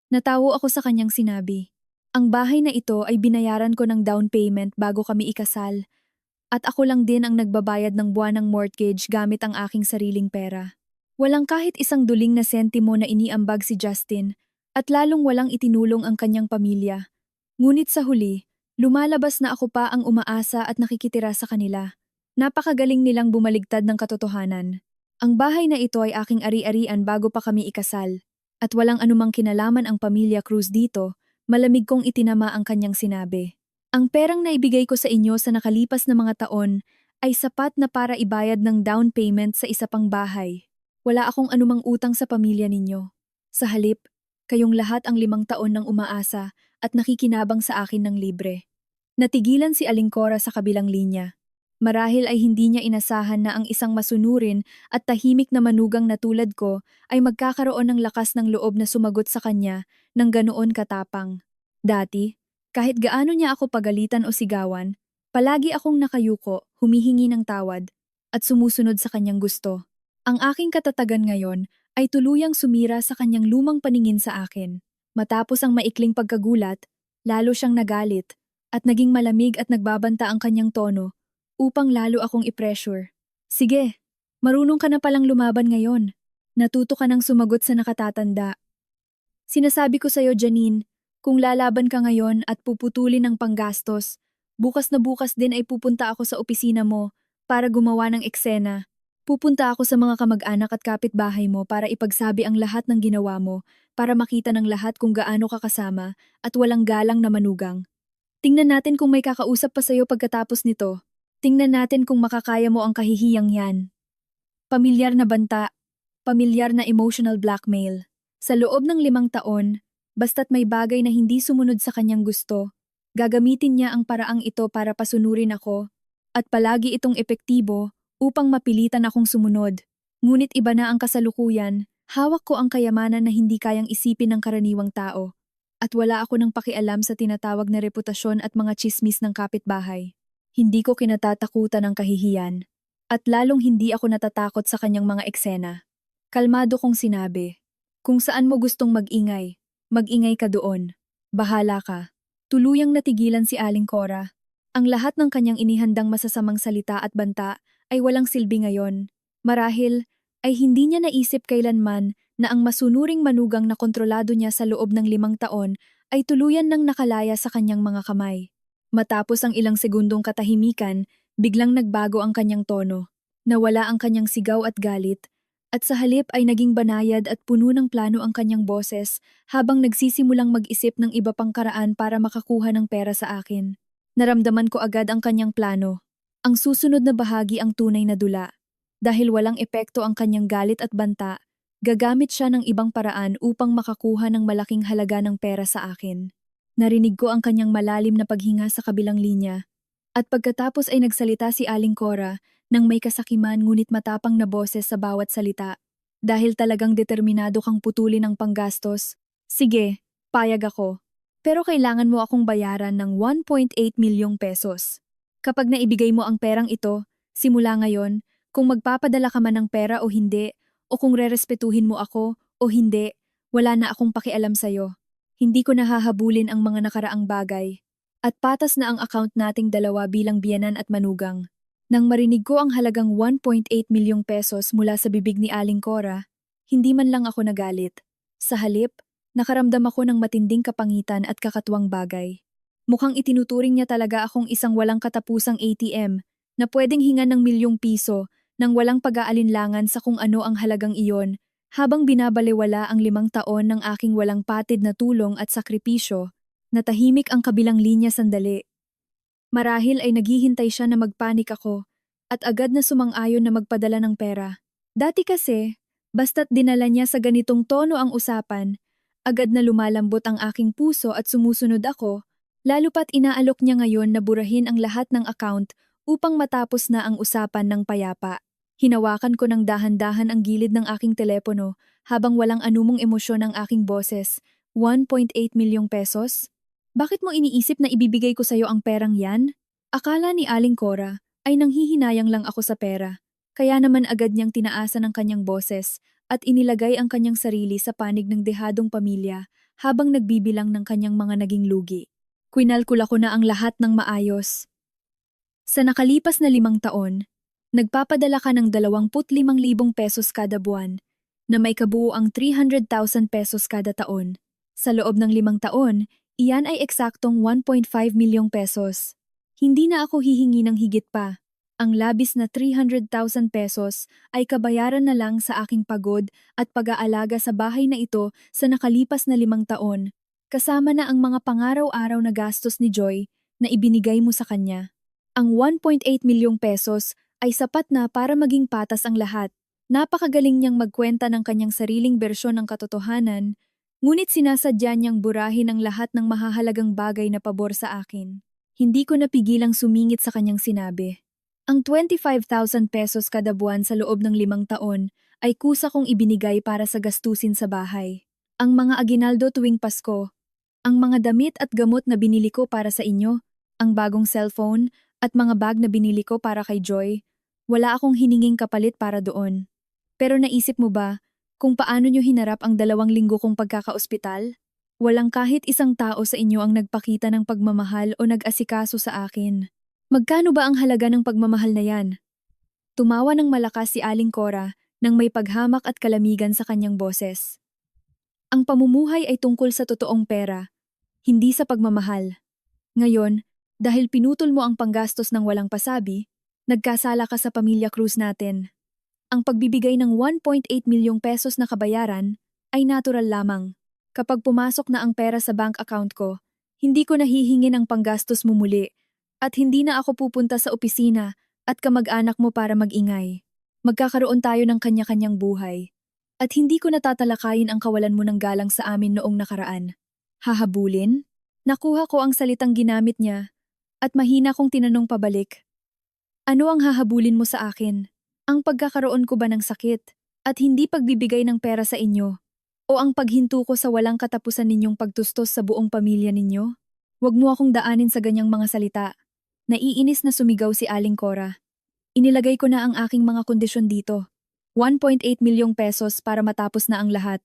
Natawo ako sa kanyang sinabi. Ang bahay na ito ay binayaran ko ng down payment bago kami ikasal. At ako lang din ang nagbabayad ng buwanang mortgage gamit ang aking sariling pera. Walang kahit isang duling na sentimo na iniambag si Justin at lalong walang itinulong ang kanyang pamilya. Ngunit sa huli, lumalabas na ako pa ang umaasa at nakikitira sa kanila. Napakagaling nilang bumaligtad ng katotohanan. Ang bahay na ito ay aking ari-arian bago pa kami ikasal. At walang anumang kinalaman ang pamilya Cruz dito, malamig kong itinama ang kanyang sinabi. Ang perang naibigay ko sa inyo sa nakalipas na mga taon ay sapat na para ibayad ng down payment sa isa pang bahay. Wala akong anumang utang sa pamilya ninyo. Sa halip, kayong lahat ang 5 taon nang umaasa at nakikinabang sa akin ng libre. Natigilan si Aling Cora sa kabilang linya. Marahil ay hindi niya inasahan na ang isang masunurin at tahimik na manugang na tulad ko ay magkakaroon ng lakas ng loob na sumagot sa kanya ng ganoon katapang. Dati, kahit gaano niya ako pagalitan o sigawan, palagi akong nakayuko, humihingi ng tawad, at sumusunod sa kanyang gusto. Ang aking katatagan ngayon ay tuluyang sumira sa kanyang lumang paningin sa akin. Matapos ang maikling pagkagulat, lalo siyang nagalit, at naging malamig at nagbabanta ang kanyang tono, upang lalo akong i-pressure. Sige, marunong ka na palang lumaban ngayon. Natuto ka nang sumagot sa nakatatanda. Sinasabi ko sa'yo, Janine, kung lalaban ka ngayon at puputulin ng panggastos, bukas na bukas din ay pupunta ako sa opisina mo para gumawa ng eksena. Pupunta ako sa mga kamag-anak at kapitbahay mo para ipagsabi ang lahat ng ginawa mo para makita ng lahat kung gaano ka kasama at walang galang na manugang. Tingnan natin kung may kakausap pa sa'yo pagkatapos nito. Tingnan natin kung makakaya mo ang kahihiyang yan. Pamilyar na banta, pamilyar na emotional blackmail. Sa loob ng 5 taon, basta't may bagay na hindi sumunod sa kanyang gusto, gagamitin niya ang paraang ito para pasunurin ako, at palagi itong epektibo upang mapilitan akong sumunod. Ngunit iba na ang kasalukuyan, hawak ko ang kayamanan na hindi kayang isipin ng karaniwang tao, at wala ako ng pakialam sa tinatawag na reputasyon at mga tsismis ng kapitbahay. Hindi ko kinatatakutan ang kahihiyan, at lalong hindi ako natatakot sa kanyang mga eksena. Kalmado kong sinabi, kung saan mo gustong mag-ingay, mag-ingay ka doon. Bahala ka. Tuluyang natigilan si Aling Cora. Ang lahat ng kanyang inihandang masasamang salita at banta ay walang silbi ngayon. Marahil ay hindi niya naisip kailanman na ang masunuring manugang na kontrolado niya sa loob ng 5 taon ay tuluyan nang nakalaya sa kanyang mga kamay. Matapos ang ilang segundong katahimikan, biglang nagbago ang kanyang tono. Nawala ang kanyang sigaw at galit, at sa halip ay naging banayad at puno ng plano ang kanyang boses habang nagsisimulang mag-isip ng iba pang karaan para makakuha ng pera sa akin. Naramdaman ko agad ang kanyang plano. Ang susunod na bahagi ang tunay na dula. Dahil walang epekto ang kanyang galit at banta, gagamit siya ng ibang paraan upang makakuha ng malaking halaga ng pera sa akin. Narinig ko ang kanyang malalim na paghinga sa kabilang linya. At pagkatapos ay nagsalita si Aling Cora nang may kasakiman ngunit matapang na boses sa bawat salita. Dahil talagang determinado kang putulin ang panggastos. Sige, payag ako. Pero kailangan mo akong bayaran ng 1.8 milyong pesos. Kapag naibigay mo ang perang ito, simula ngayon, kung magpapadala ka man ng pera o hindi, o kung rerespetuhin mo ako o hindi, wala na akong pakialam sa'yo. Hindi ko nahahabulin ang mga nakaraang bagay. At patas na ang account nating dalawa bilang biyenan at manugang. Nang marinig ko ang halagang 1.8 milyong pesos mula sa bibig ni Aling Cora, hindi man lang ako nagalit. Sa halip, nakaramdam ako ng matinding kapangitan at kakatuwang bagay. Mukhang itinuturing niya talaga akong isang walang katapusang ATM na pwedeng hingan ng milyong piso nang walang pag-aalinlangan sa kung ano ang halagang iyon habang binabalewala ang 5 taon ng aking walang patid na tulong at sakripisyo. Natahimik ang kabilang linya sandali. Marahil ay naghihintay siya na magpanik ako at agad na sumang-ayon na magpadala ng pera. Dati kasi, basta't dinala niya sa ganitong tono ang usapan, agad na lumalambot ang aking puso at sumusunod ako, lalo pat inaalok niya ngayon na burahin ang lahat ng account upang matapos na ang usapan ng payapa. Hinawakan ko ng dahan-dahan ang gilid ng aking telepono habang walang anumong emosyon ang aking boses. 1.8 milyong pesos? Bakit mo iniisip na ibibigay ko sa'yo ang perang yan? Akala ni Aling Cora ay nanghihinayang lang ako sa pera. Kaya naman agad niyang tinaasan ang kanyang boses at inilagay ang kanyang sarili sa panig ng dehadong pamilya habang nagbibilang ng kanyang mga naging lugi. Kwinalkula ko na ang lahat ng maayos. Sa nakalipas na 5 taon, nagpapadala ka ng 25,000 pesos kada buwan na may kabuuang 300,000 pesos kada taon. Sa loob ng 5 taon, iyan ay eksaktong 1.5 milyong pesos. Hindi na ako hihingi ng higit pa. Ang labis na 300,000 pesos ay kabayaran na lang sa aking pagod at pag-aalaga sa bahay na ito sa nakalipas na 5 taon, kasama na ang mga pangaraw-araw na gastos ni Joy na ibinigay mo sa kanya. Ang 1.8 milyong pesos ay sapat na para maging patas ang lahat. Napakagaling niyang magkwenta ng kanyang sariling bersyon ng katotohanan, ngunit sinasadya niyang burahin ang lahat ng mahahalagang bagay na pabor sa akin. Hindi ko napigilang sumingit sa kanyang sinabi. Ang 25,000 pesos kada buwan sa loob ng 5 taon ay kusa kong ibinigay para sa gastusin sa bahay. Ang mga aginaldo tuwing Pasko, ang mga damit at gamot na binili ko para sa inyo, ang bagong cellphone at mga bag na binili ko para kay Joy, wala akong hininging kapalit para doon. Pero naisip mo ba kung paano nyo hinarap ang 2 linggo kong pagkakaospital? Walang kahit isang tao sa inyo ang nagpakita ng pagmamahal o nag-asikaso sa akin. Magkano ba ang halaga ng pagmamahal na yan? Tumawa ng malakas si Aling Cora nang may paghamak at kalamigan sa kanyang boses. Ang pamumuhay ay tungkol sa totoong pera, hindi sa pagmamahal. Ngayon, dahil pinutol mo ang panggastos ng walang pasabi, nagkasala ka sa Pamilya Cruz natin. Ang pagbibigay ng 1.8 milyong pesos na kabayaran ay natural lamang. Kapag pumasok na ang pera sa bank account ko, hindi ko nahihingin ang panggastos mo muli at hindi na ako pupunta sa opisina at kamag-anak mo para mag-ingay. Magkakaroon tayo ng kanya-kanyang buhay. At hindi ko natatalakayin ang kawalan mo ng galang sa amin noong nakaraan. Hahabulin? Nakuha ko ang salitang ginamit niya at mahina kong tinanong pabalik. Ano ang hahabulin mo sa akin? Ang pagkakaroon ko ba ng sakit at hindi pagbibigay ng pera sa inyo? O ang paghinto ko sa walang katapusan ninyong pagtustos sa buong pamilya ninyo? Huwag mo akong daanin sa ganyang mga salita. Naiinis na sumigaw si Aling Cora. Inilagay ko na ang aking mga kondisyon dito. 1.8 milyong pesos para matapos na ang lahat.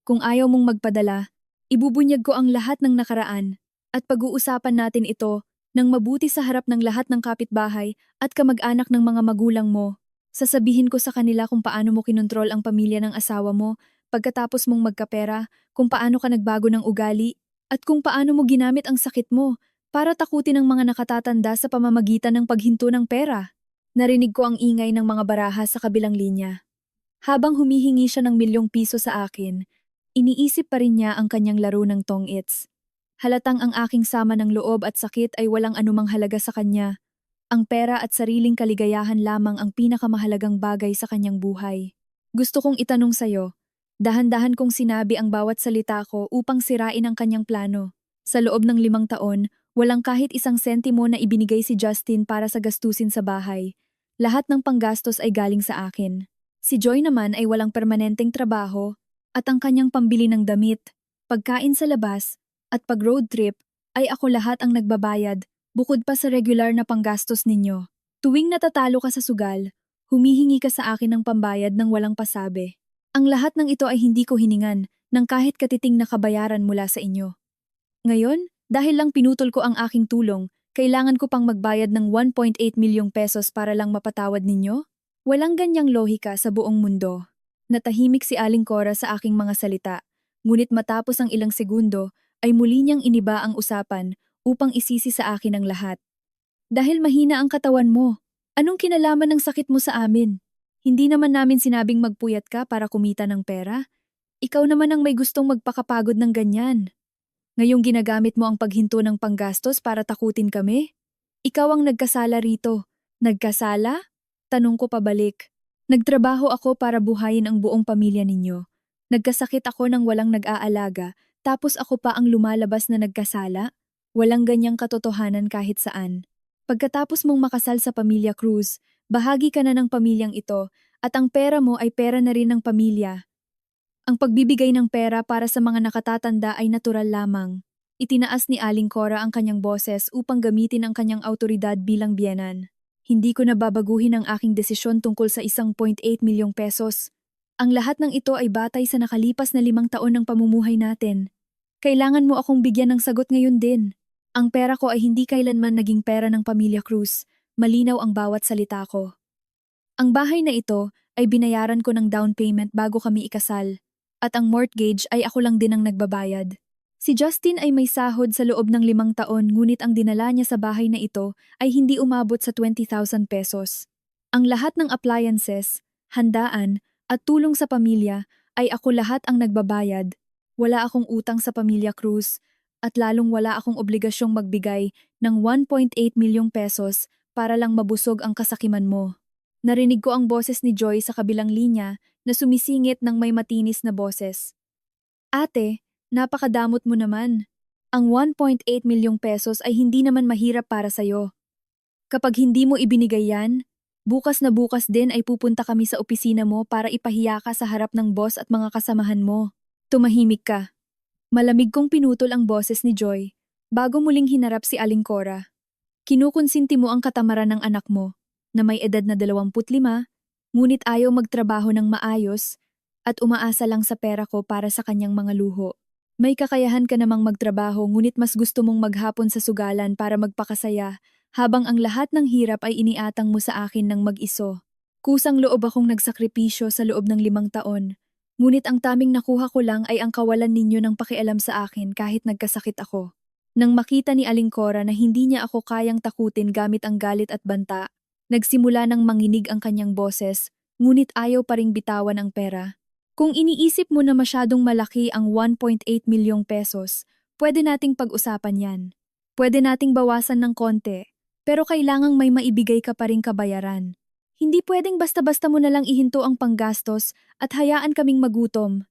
Kung ayaw mong magpadala, ibubunyag ko ang lahat ng nakaraan at pag-uusapan natin ito nang mabuti sa harap ng lahat ng kapitbahay at kamag-anak ng mga magulang mo. Sasabihin ko sa kanila kung paano mo kinontrol ang pamilya ng asawa mo pagkatapos mong magkapera, kung paano ka nagbago ng ugali, at kung paano mo ginamit ang sakit mo para takutin ang mga nakatatanda sa pamamagitan ng paghinto ng pera. Narinig ko ang ingay ng mga baraha sa kabilang linya. Habang humihingi siya ng ₱1,000,000 sa akin, iniisip pa rin niya ang kanyang laro ng tong-its. Halatang ang aking sama ng loob at sakit ay walang anumang halaga sa kanya. Ang pera at sariling kaligayahan lamang ang pinakamahalagang bagay sa kanyang buhay. Gusto kong itanong sa'yo, dahan-dahan kong sinabi ang bawat salita ko upang sirain ang kanyang plano. Sa loob ng 5 taon, walang kahit isang sentimo na ibinigay si Justin para sa gastusin sa bahay. Lahat ng panggastos ay galing sa akin. Si Joy naman ay walang permanenteng trabaho at ang kanyang pambili ng damit, pagkain sa labas, at pag-road trip ay ako lahat ang nagbabayad bukod pa sa regular na panggastos ninyo. Tuwing natatalo ka sa sugal, humihingi ka sa akin ng pambayad ng walang pasabi. Ang lahat ng ito ay hindi ko hiningan ng kahit katiting na kabayaran mula sa inyo. Ngayon, dahil lang pinutol ko ang aking tulong, kailangan ko pang magbayad ng 1.8 milyong pesos para lang mapatawad ninyo? Walang ganyang lohika sa buong mundo. Natahimik si Aling Cora sa aking mga salita, ngunit matapos ang ilang segundo ay muli niyang iniba ang usapan upang isisi sa akin ang lahat. Dahil mahina ang katawan mo, anong kinalaman ng sakit mo sa amin? Hindi naman namin sinabing magpuyat ka para kumita ng pera. Ikaw naman ang may gustong magpakapagod ng ganyan. Ngayong ginagamit mo ang paghinto ng panggastos para takutin kami? Ikaw ang nagkasala rito. Nagkasala? Tanong ko pabalik. Nagtrabaho ako para buhayin ang buong pamilya ninyo. Nagkasakit ako nang walang nag-aalaga, tapos ako pa ang lumalabas na nagkasala? Walang ganyang katotohanan kahit saan. Pagkatapos mong makasal sa pamilya Cruz, bahagi ka na ng pamilyang ito at ang pera mo ay pera na rin ng pamilya. Ang pagbibigay ng pera para sa mga nakatatanda ay natural lamang. Itinaas ni Aling Cora ang kanyang boses upang gamitin ang kanyang autoridad bilang biyenan. Hindi ko nababaguhin ang aking desisyon tungkol sa 1.8 milyong pesos. Ang lahat ng ito ay batay sa nakalipas na 5 taon ng pamumuhay natin. Kailangan mo akong bigyan ng sagot ngayon din. Ang pera ko ay hindi kailanman naging pera ng pamilya Cruz. Malinaw ang bawat salita ko. Ang bahay na ito ay binayaran ko ng down payment bago kami ikasal. At ang mortgage ay ako lang din ang nagbabayad. Si Justin ay may sahod sa loob ng 5 taon ngunit ang dinala niya sa bahay na ito ay hindi umabot sa 20,000 pesos. Ang lahat ng appliances, handaan, at tulong sa pamilya ay ako lahat ang nagbabayad. Wala akong utang sa pamilya Cruz at lalong wala akong obligasyong magbigay ng 1.8 milyong pesos para lang mabusog ang kasakiman mo. Narinig ko ang boses ni Joy sa kabilang linya na sumisingit ng may matinis na boses. Ate, napakadamot mo naman. Ang 1.8 milyong pesos ay hindi naman mahirap para sa'yo. Kapag hindi mo ibinigay yan, bukas na bukas din ay pupunta kami sa opisina mo para ipahiya ka sa harap ng boss at mga kasamahan mo. Tumahimik ka. Malamig kong pinutol ang boses ni Joy bago muling hinarap si Aling Cora. Kinukonsinti mo ang katamaran ng anak mo na may edad na 25, ngunit ayaw magtrabaho ng maayos at umaasa lang sa pera ko para sa kanyang mga luho. May kakayahan ka namang magtrabaho ngunit mas gusto mong maghapon sa sugalan para magpakasaya habang ang lahat ng hirap ay iniatang mo sa akin ng mag-iso. Kusang loob akong nagsakripisyo sa loob ng 5 taon, ngunit ang taming nakuha ko lang ay ang kawalan ninyo ng pakialam sa akin kahit nagkasakit ako. Nang makita ni Aling Cora na hindi niya ako kayang takutin gamit ang galit at banta, nagsimula ng manginig ang kanyang boses, ngunit ayaw pa ring bitawan ang pera. Kung iniisip mo na masyadong malaki ang 1.8 milyong pesos, pwede nating pag-usapan yan. Pwede nating bawasan ng konti, pero kailangang may maibigay ka pa ring kabayaran. Hindi pwedeng basta-basta mo na lang ihinto ang panggastos at hayaan kaming magutom.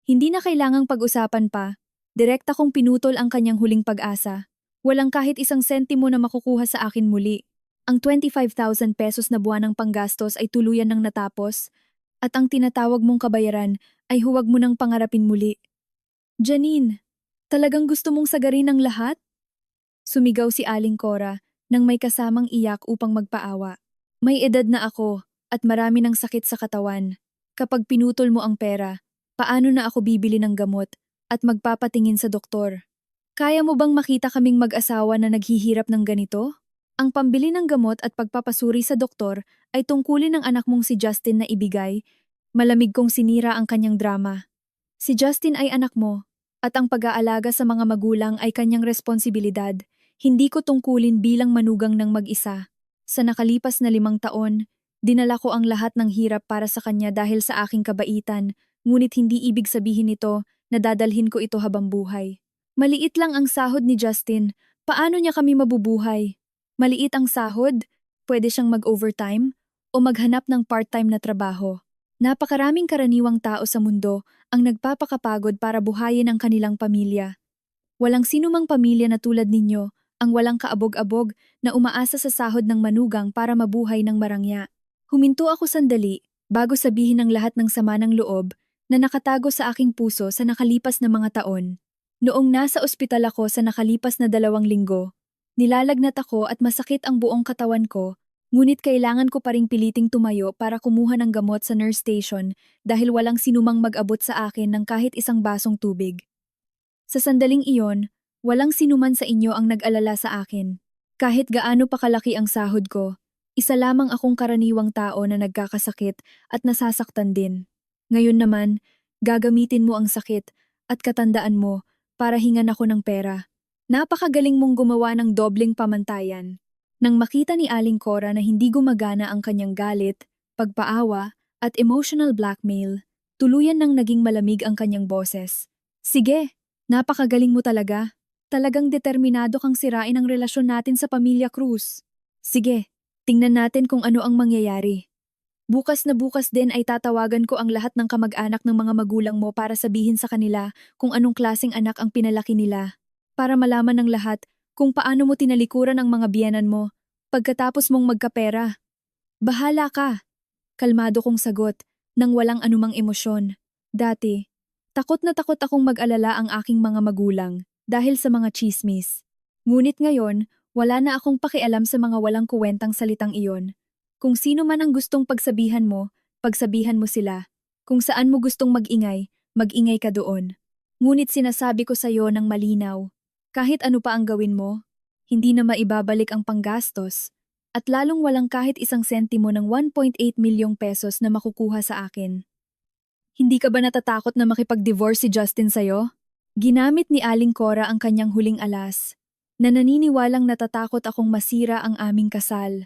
Hindi na kailangang pag-usapan pa, direkta kong pinutol ang kanyang huling pag-asa. Walang kahit isang sentimo na makukuha sa akin muli. Ang 25,000 pesos na buwan ng panggastos ay tuluyan ng natapos, at ang tinatawag mong kabayaran ay huwag mo nang pangarapin muli. Janine, talagang gusto mong sagarin ang lahat? Sumigaw si Aling Cora nang may kasamang iyak upang magpaawa. May edad na ako at marami ng sakit sa katawan. Kapag pinutol mo ang pera, paano na ako bibili ng gamot at magpapatingin sa doktor? Kaya mo bang makita kaming mag-asawa na naghihirap ng ganito? Ang pambili ng gamot at pagpapasuri sa doktor ay tungkulin ng anak mong si Justin na ibigay, Malamig kong sinira ang kanyang drama. Si Justin ay anak mo, at ang pag-aalaga sa mga magulang ay kanyang responsibilidad. Hindi ko tungkulin bilang manugang ng mag-isa. Sa nakalipas na 5 taon, dinala ko ang lahat ng hirap para sa kanya dahil sa aking kabaitan, ngunit hindi ibig sabihin nito na dadalhin ko ito habang buhay. Maliit lang ang sahod ni Justin, paano niya kami mabubuhay? Maliit ang sahod? Pwede siyang mag-overtime o maghanap ng part-time na trabaho. Napakaraming karaniwang tao sa mundo ang nagpapakapagod para buhayin ang kanilang pamilya. Walang sinumang pamilya na tulad ninyo ang walang kaabog-abog na umaasa sa sahod ng manugang para mabuhay ng marangya. Huminto ako sandali bago sabihin ang lahat ng sama ng loob na nakatago sa aking puso sa nakalipas na mga taon. Noong nasa ospital ako sa nakalipas na 2 linggo, nilalagnat ako at masakit ang buong katawan ko. Ngunit kailangan ko pa ring piliting tumayo para kumuha ng gamot sa nurse station dahil walang sinumang mag-abot sa akin ng kahit isang basong tubig. Sa sandaling iyon, walang sinuman sa inyo ang nag-alala sa akin. Kahit gaano pa kalaki ang sahod ko, isa lamang akong karaniwang tao na nagkakasakit at nasasaktan din. Ngayon naman, gagamitin mo ang sakit at katandaan mo para hingan ako ng pera. Napakagaling mong gumawa ng dobleng pamantayan. Nang makita ni Aling Cora na hindi gumagana ang kanyang galit, pagpaawa, at emotional blackmail, tuluyan nang naging malamig ang kanyang boses. Sige, napakagaling mo talaga. Talagang determinado kang sirain ang relasyon natin sa pamilya Cruz. Sige, tingnan natin kung ano ang mangyayari. Bukas na bukas din ay tatawagan ko ang lahat ng kamag-anak ng mga magulang mo para sabihin sa kanila kung anong klaseng anak ang pinalaki nila. Para malaman ng lahat kung paano mo tinalikuran ang mga biyenan mo pagkatapos mong magkapera. Bahala ka. Kalmado kong sagot nang walang anumang emosyon. Dati, takot na takot akong mag-alala ang aking mga magulang dahil sa mga chismis. Ngunit ngayon, wala na akong pakialam sa mga walang kuwentang salitang iyon. Kung sino man ang gustong pagsabihan mo sila. Kung saan mo gustong mag-ingay ka doon. Ngunit sinasabi ko sa iyo ng malinaw, kahit ano pa ang gawin mo, hindi na maibabalik ang panggastos, at lalong walang kahit isang sentimo ng 1.8 milyong pesos na makukuha sa akin. Hindi ka ba natatakot na makipag-divorce si Justin sa'yo? Ginamit ni Aling Cora ang kanyang huling alas, na naniniwalang natatakot akong masira ang aming kasal.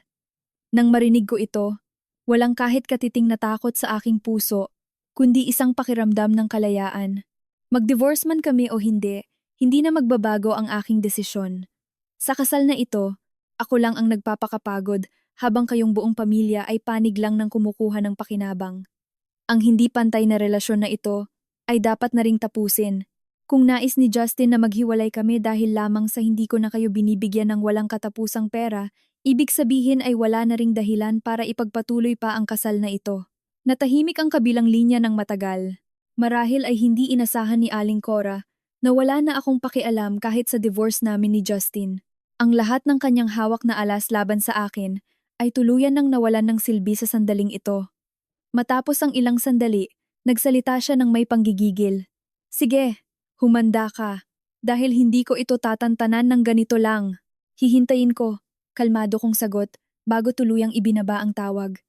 Nang marinig ko ito, walang kahit katiting na takot sa aking puso, kundi isang pakiramdam ng kalayaan. Mag-divorce man kami o hindi na magbabago ang aking desisyon. Sa kasal na ito, ako lang ang nagpapakapagod habang kayong buong pamilya ay panig lang ng kumukuha ng pakinabang. Ang hindi pantay na relasyon na ito ay dapat na ring tapusin. Kung nais ni Justin na maghiwalay kami dahil lamang sa hindi ko na kayo binibigyan ng walang katapusang pera, ibig sabihin ay wala na ring dahilan para ipagpatuloy pa ang kasal na ito. Natahimik ang kabilang linya ng matagal. Marahil ay hindi inasahan ni Aling Cora na wala na akong pakialam kahit sa divorce namin ni Justin. Ang lahat ng kanyang hawak na alas laban sa akin ay tuluyan nang nawalan ng silbi sa sandaling ito. Matapos ang ilang sandali, nagsalita siya ng may panggigigil. Sige, humanda ka. Dahil hindi ko ito tatantanan ng ganito lang. Hihintayin ko, kalmado kong sagot, bago tuluyang ibinaba ang tawag.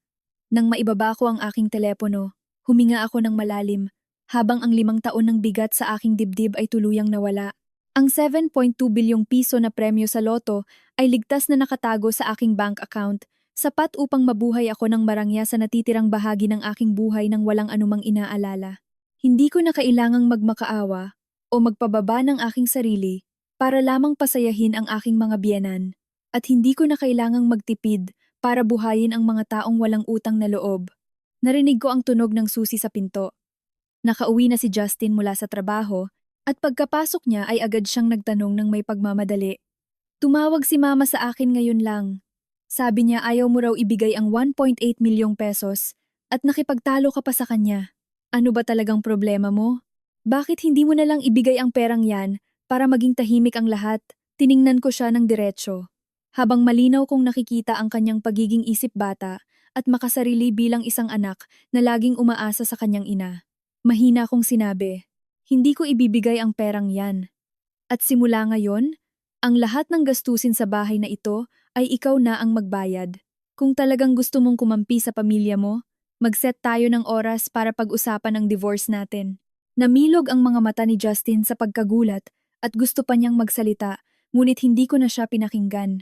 Nang maibaba ko ang aking telepono, huminga ako ng malalim, habang ang 5 taon ng bigat sa aking dibdib ay tuluyang nawala. Ang 7.2 bilyong piso na premyo sa loto ay ligtas na nakatago sa aking bank account, sapat upang mabuhay ako ng marangya sa natitirang bahagi ng aking buhay nang walang anumang inaalala. Hindi ko na kailangang magmakaawa o magpababa ng aking sarili para lamang pasayahin ang aking mga biyenan, at hindi ko na kailangang magtipid para buhayin ang mga taong walang utang na loob. Narinig ko ang tunog ng susi sa pinto. Nakauwi na si Justin mula sa trabaho at pagkapasok niya ay agad siyang nagtanong ng may pagmamadali. Tumawag si mama sa akin ngayon lang. Sabi niya ayaw mo raw ibigay ang 1.8 milyong pesos at nakipagtalo ka pa sa kanya. Ano ba talagang problema mo? Bakit hindi mo na lang ibigay ang perang yan para maging tahimik ang lahat? Tiningnan ko siya ng diretsyo. Habang malinaw kong nakikita ang kanyang pagiging isip bata at makasarili bilang isang anak na laging umaasa sa kanyang ina. Mahina kong sinabi, hindi ko ibibigay ang perang yan. At simula ngayon, ang lahat ng gastusin sa bahay na ito ay ikaw na ang magbayad. Kung talagang gusto mong kumampi sa pamilya mo, Mag-set tayo ng oras para pag-usapan ang divorce natin. Namilog ang mga mata ni Justin sa pagkagulat at gusto pa niyang magsalita, ngunit hindi ko na siya pinakinggan.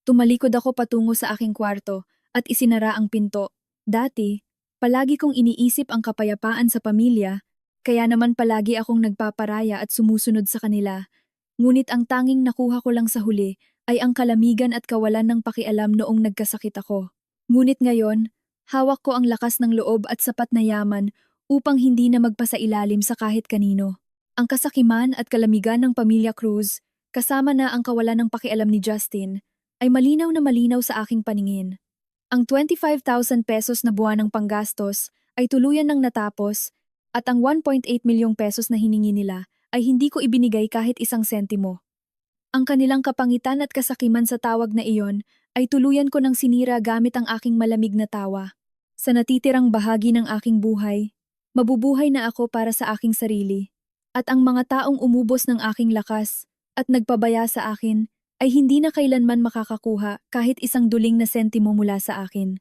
Tumalikod ako patungo sa aking kwarto at isinara ang pinto. Dati, palagi kong iniisip ang kapayapaan sa pamilya, kaya naman palagi akong nagpaparaya at sumusunod sa kanila. Ngunit ang tanging nakuha ko lang sa huli ay ang kalamigan at kawalan ng pakialam noong nagkasakit ako. Ngunit ngayon, hawak ko ang lakas ng loob at sapat na yaman upang hindi na magpasailalim sa kahit kanino. Ang kasakiman at kalamigan ng pamilya Cruz, kasama na ang kawalan ng pakialam ni Justin, ay malinaw na malinaw sa aking paningin. Ang 25,000 pesos na buwan ng panggastos ay tuluyan ng natapos at ang 1.8 milyong pesos na hiningi nila ay hindi ko ibinigay kahit isang sentimo. Ang kanilang kapangitan at kasakiman sa tawag na iyon ay tuluyan ko ng sinira gamit ang aking malamig na tawa. Sa natitirang bahagi ng aking buhay, mabubuhay na ako para sa aking sarili. At ang mga taong umubos ng aking lakas at nagpabaya sa akin ay hindi na kailanman makakakuha kahit isang duling na sentimo mula sa akin.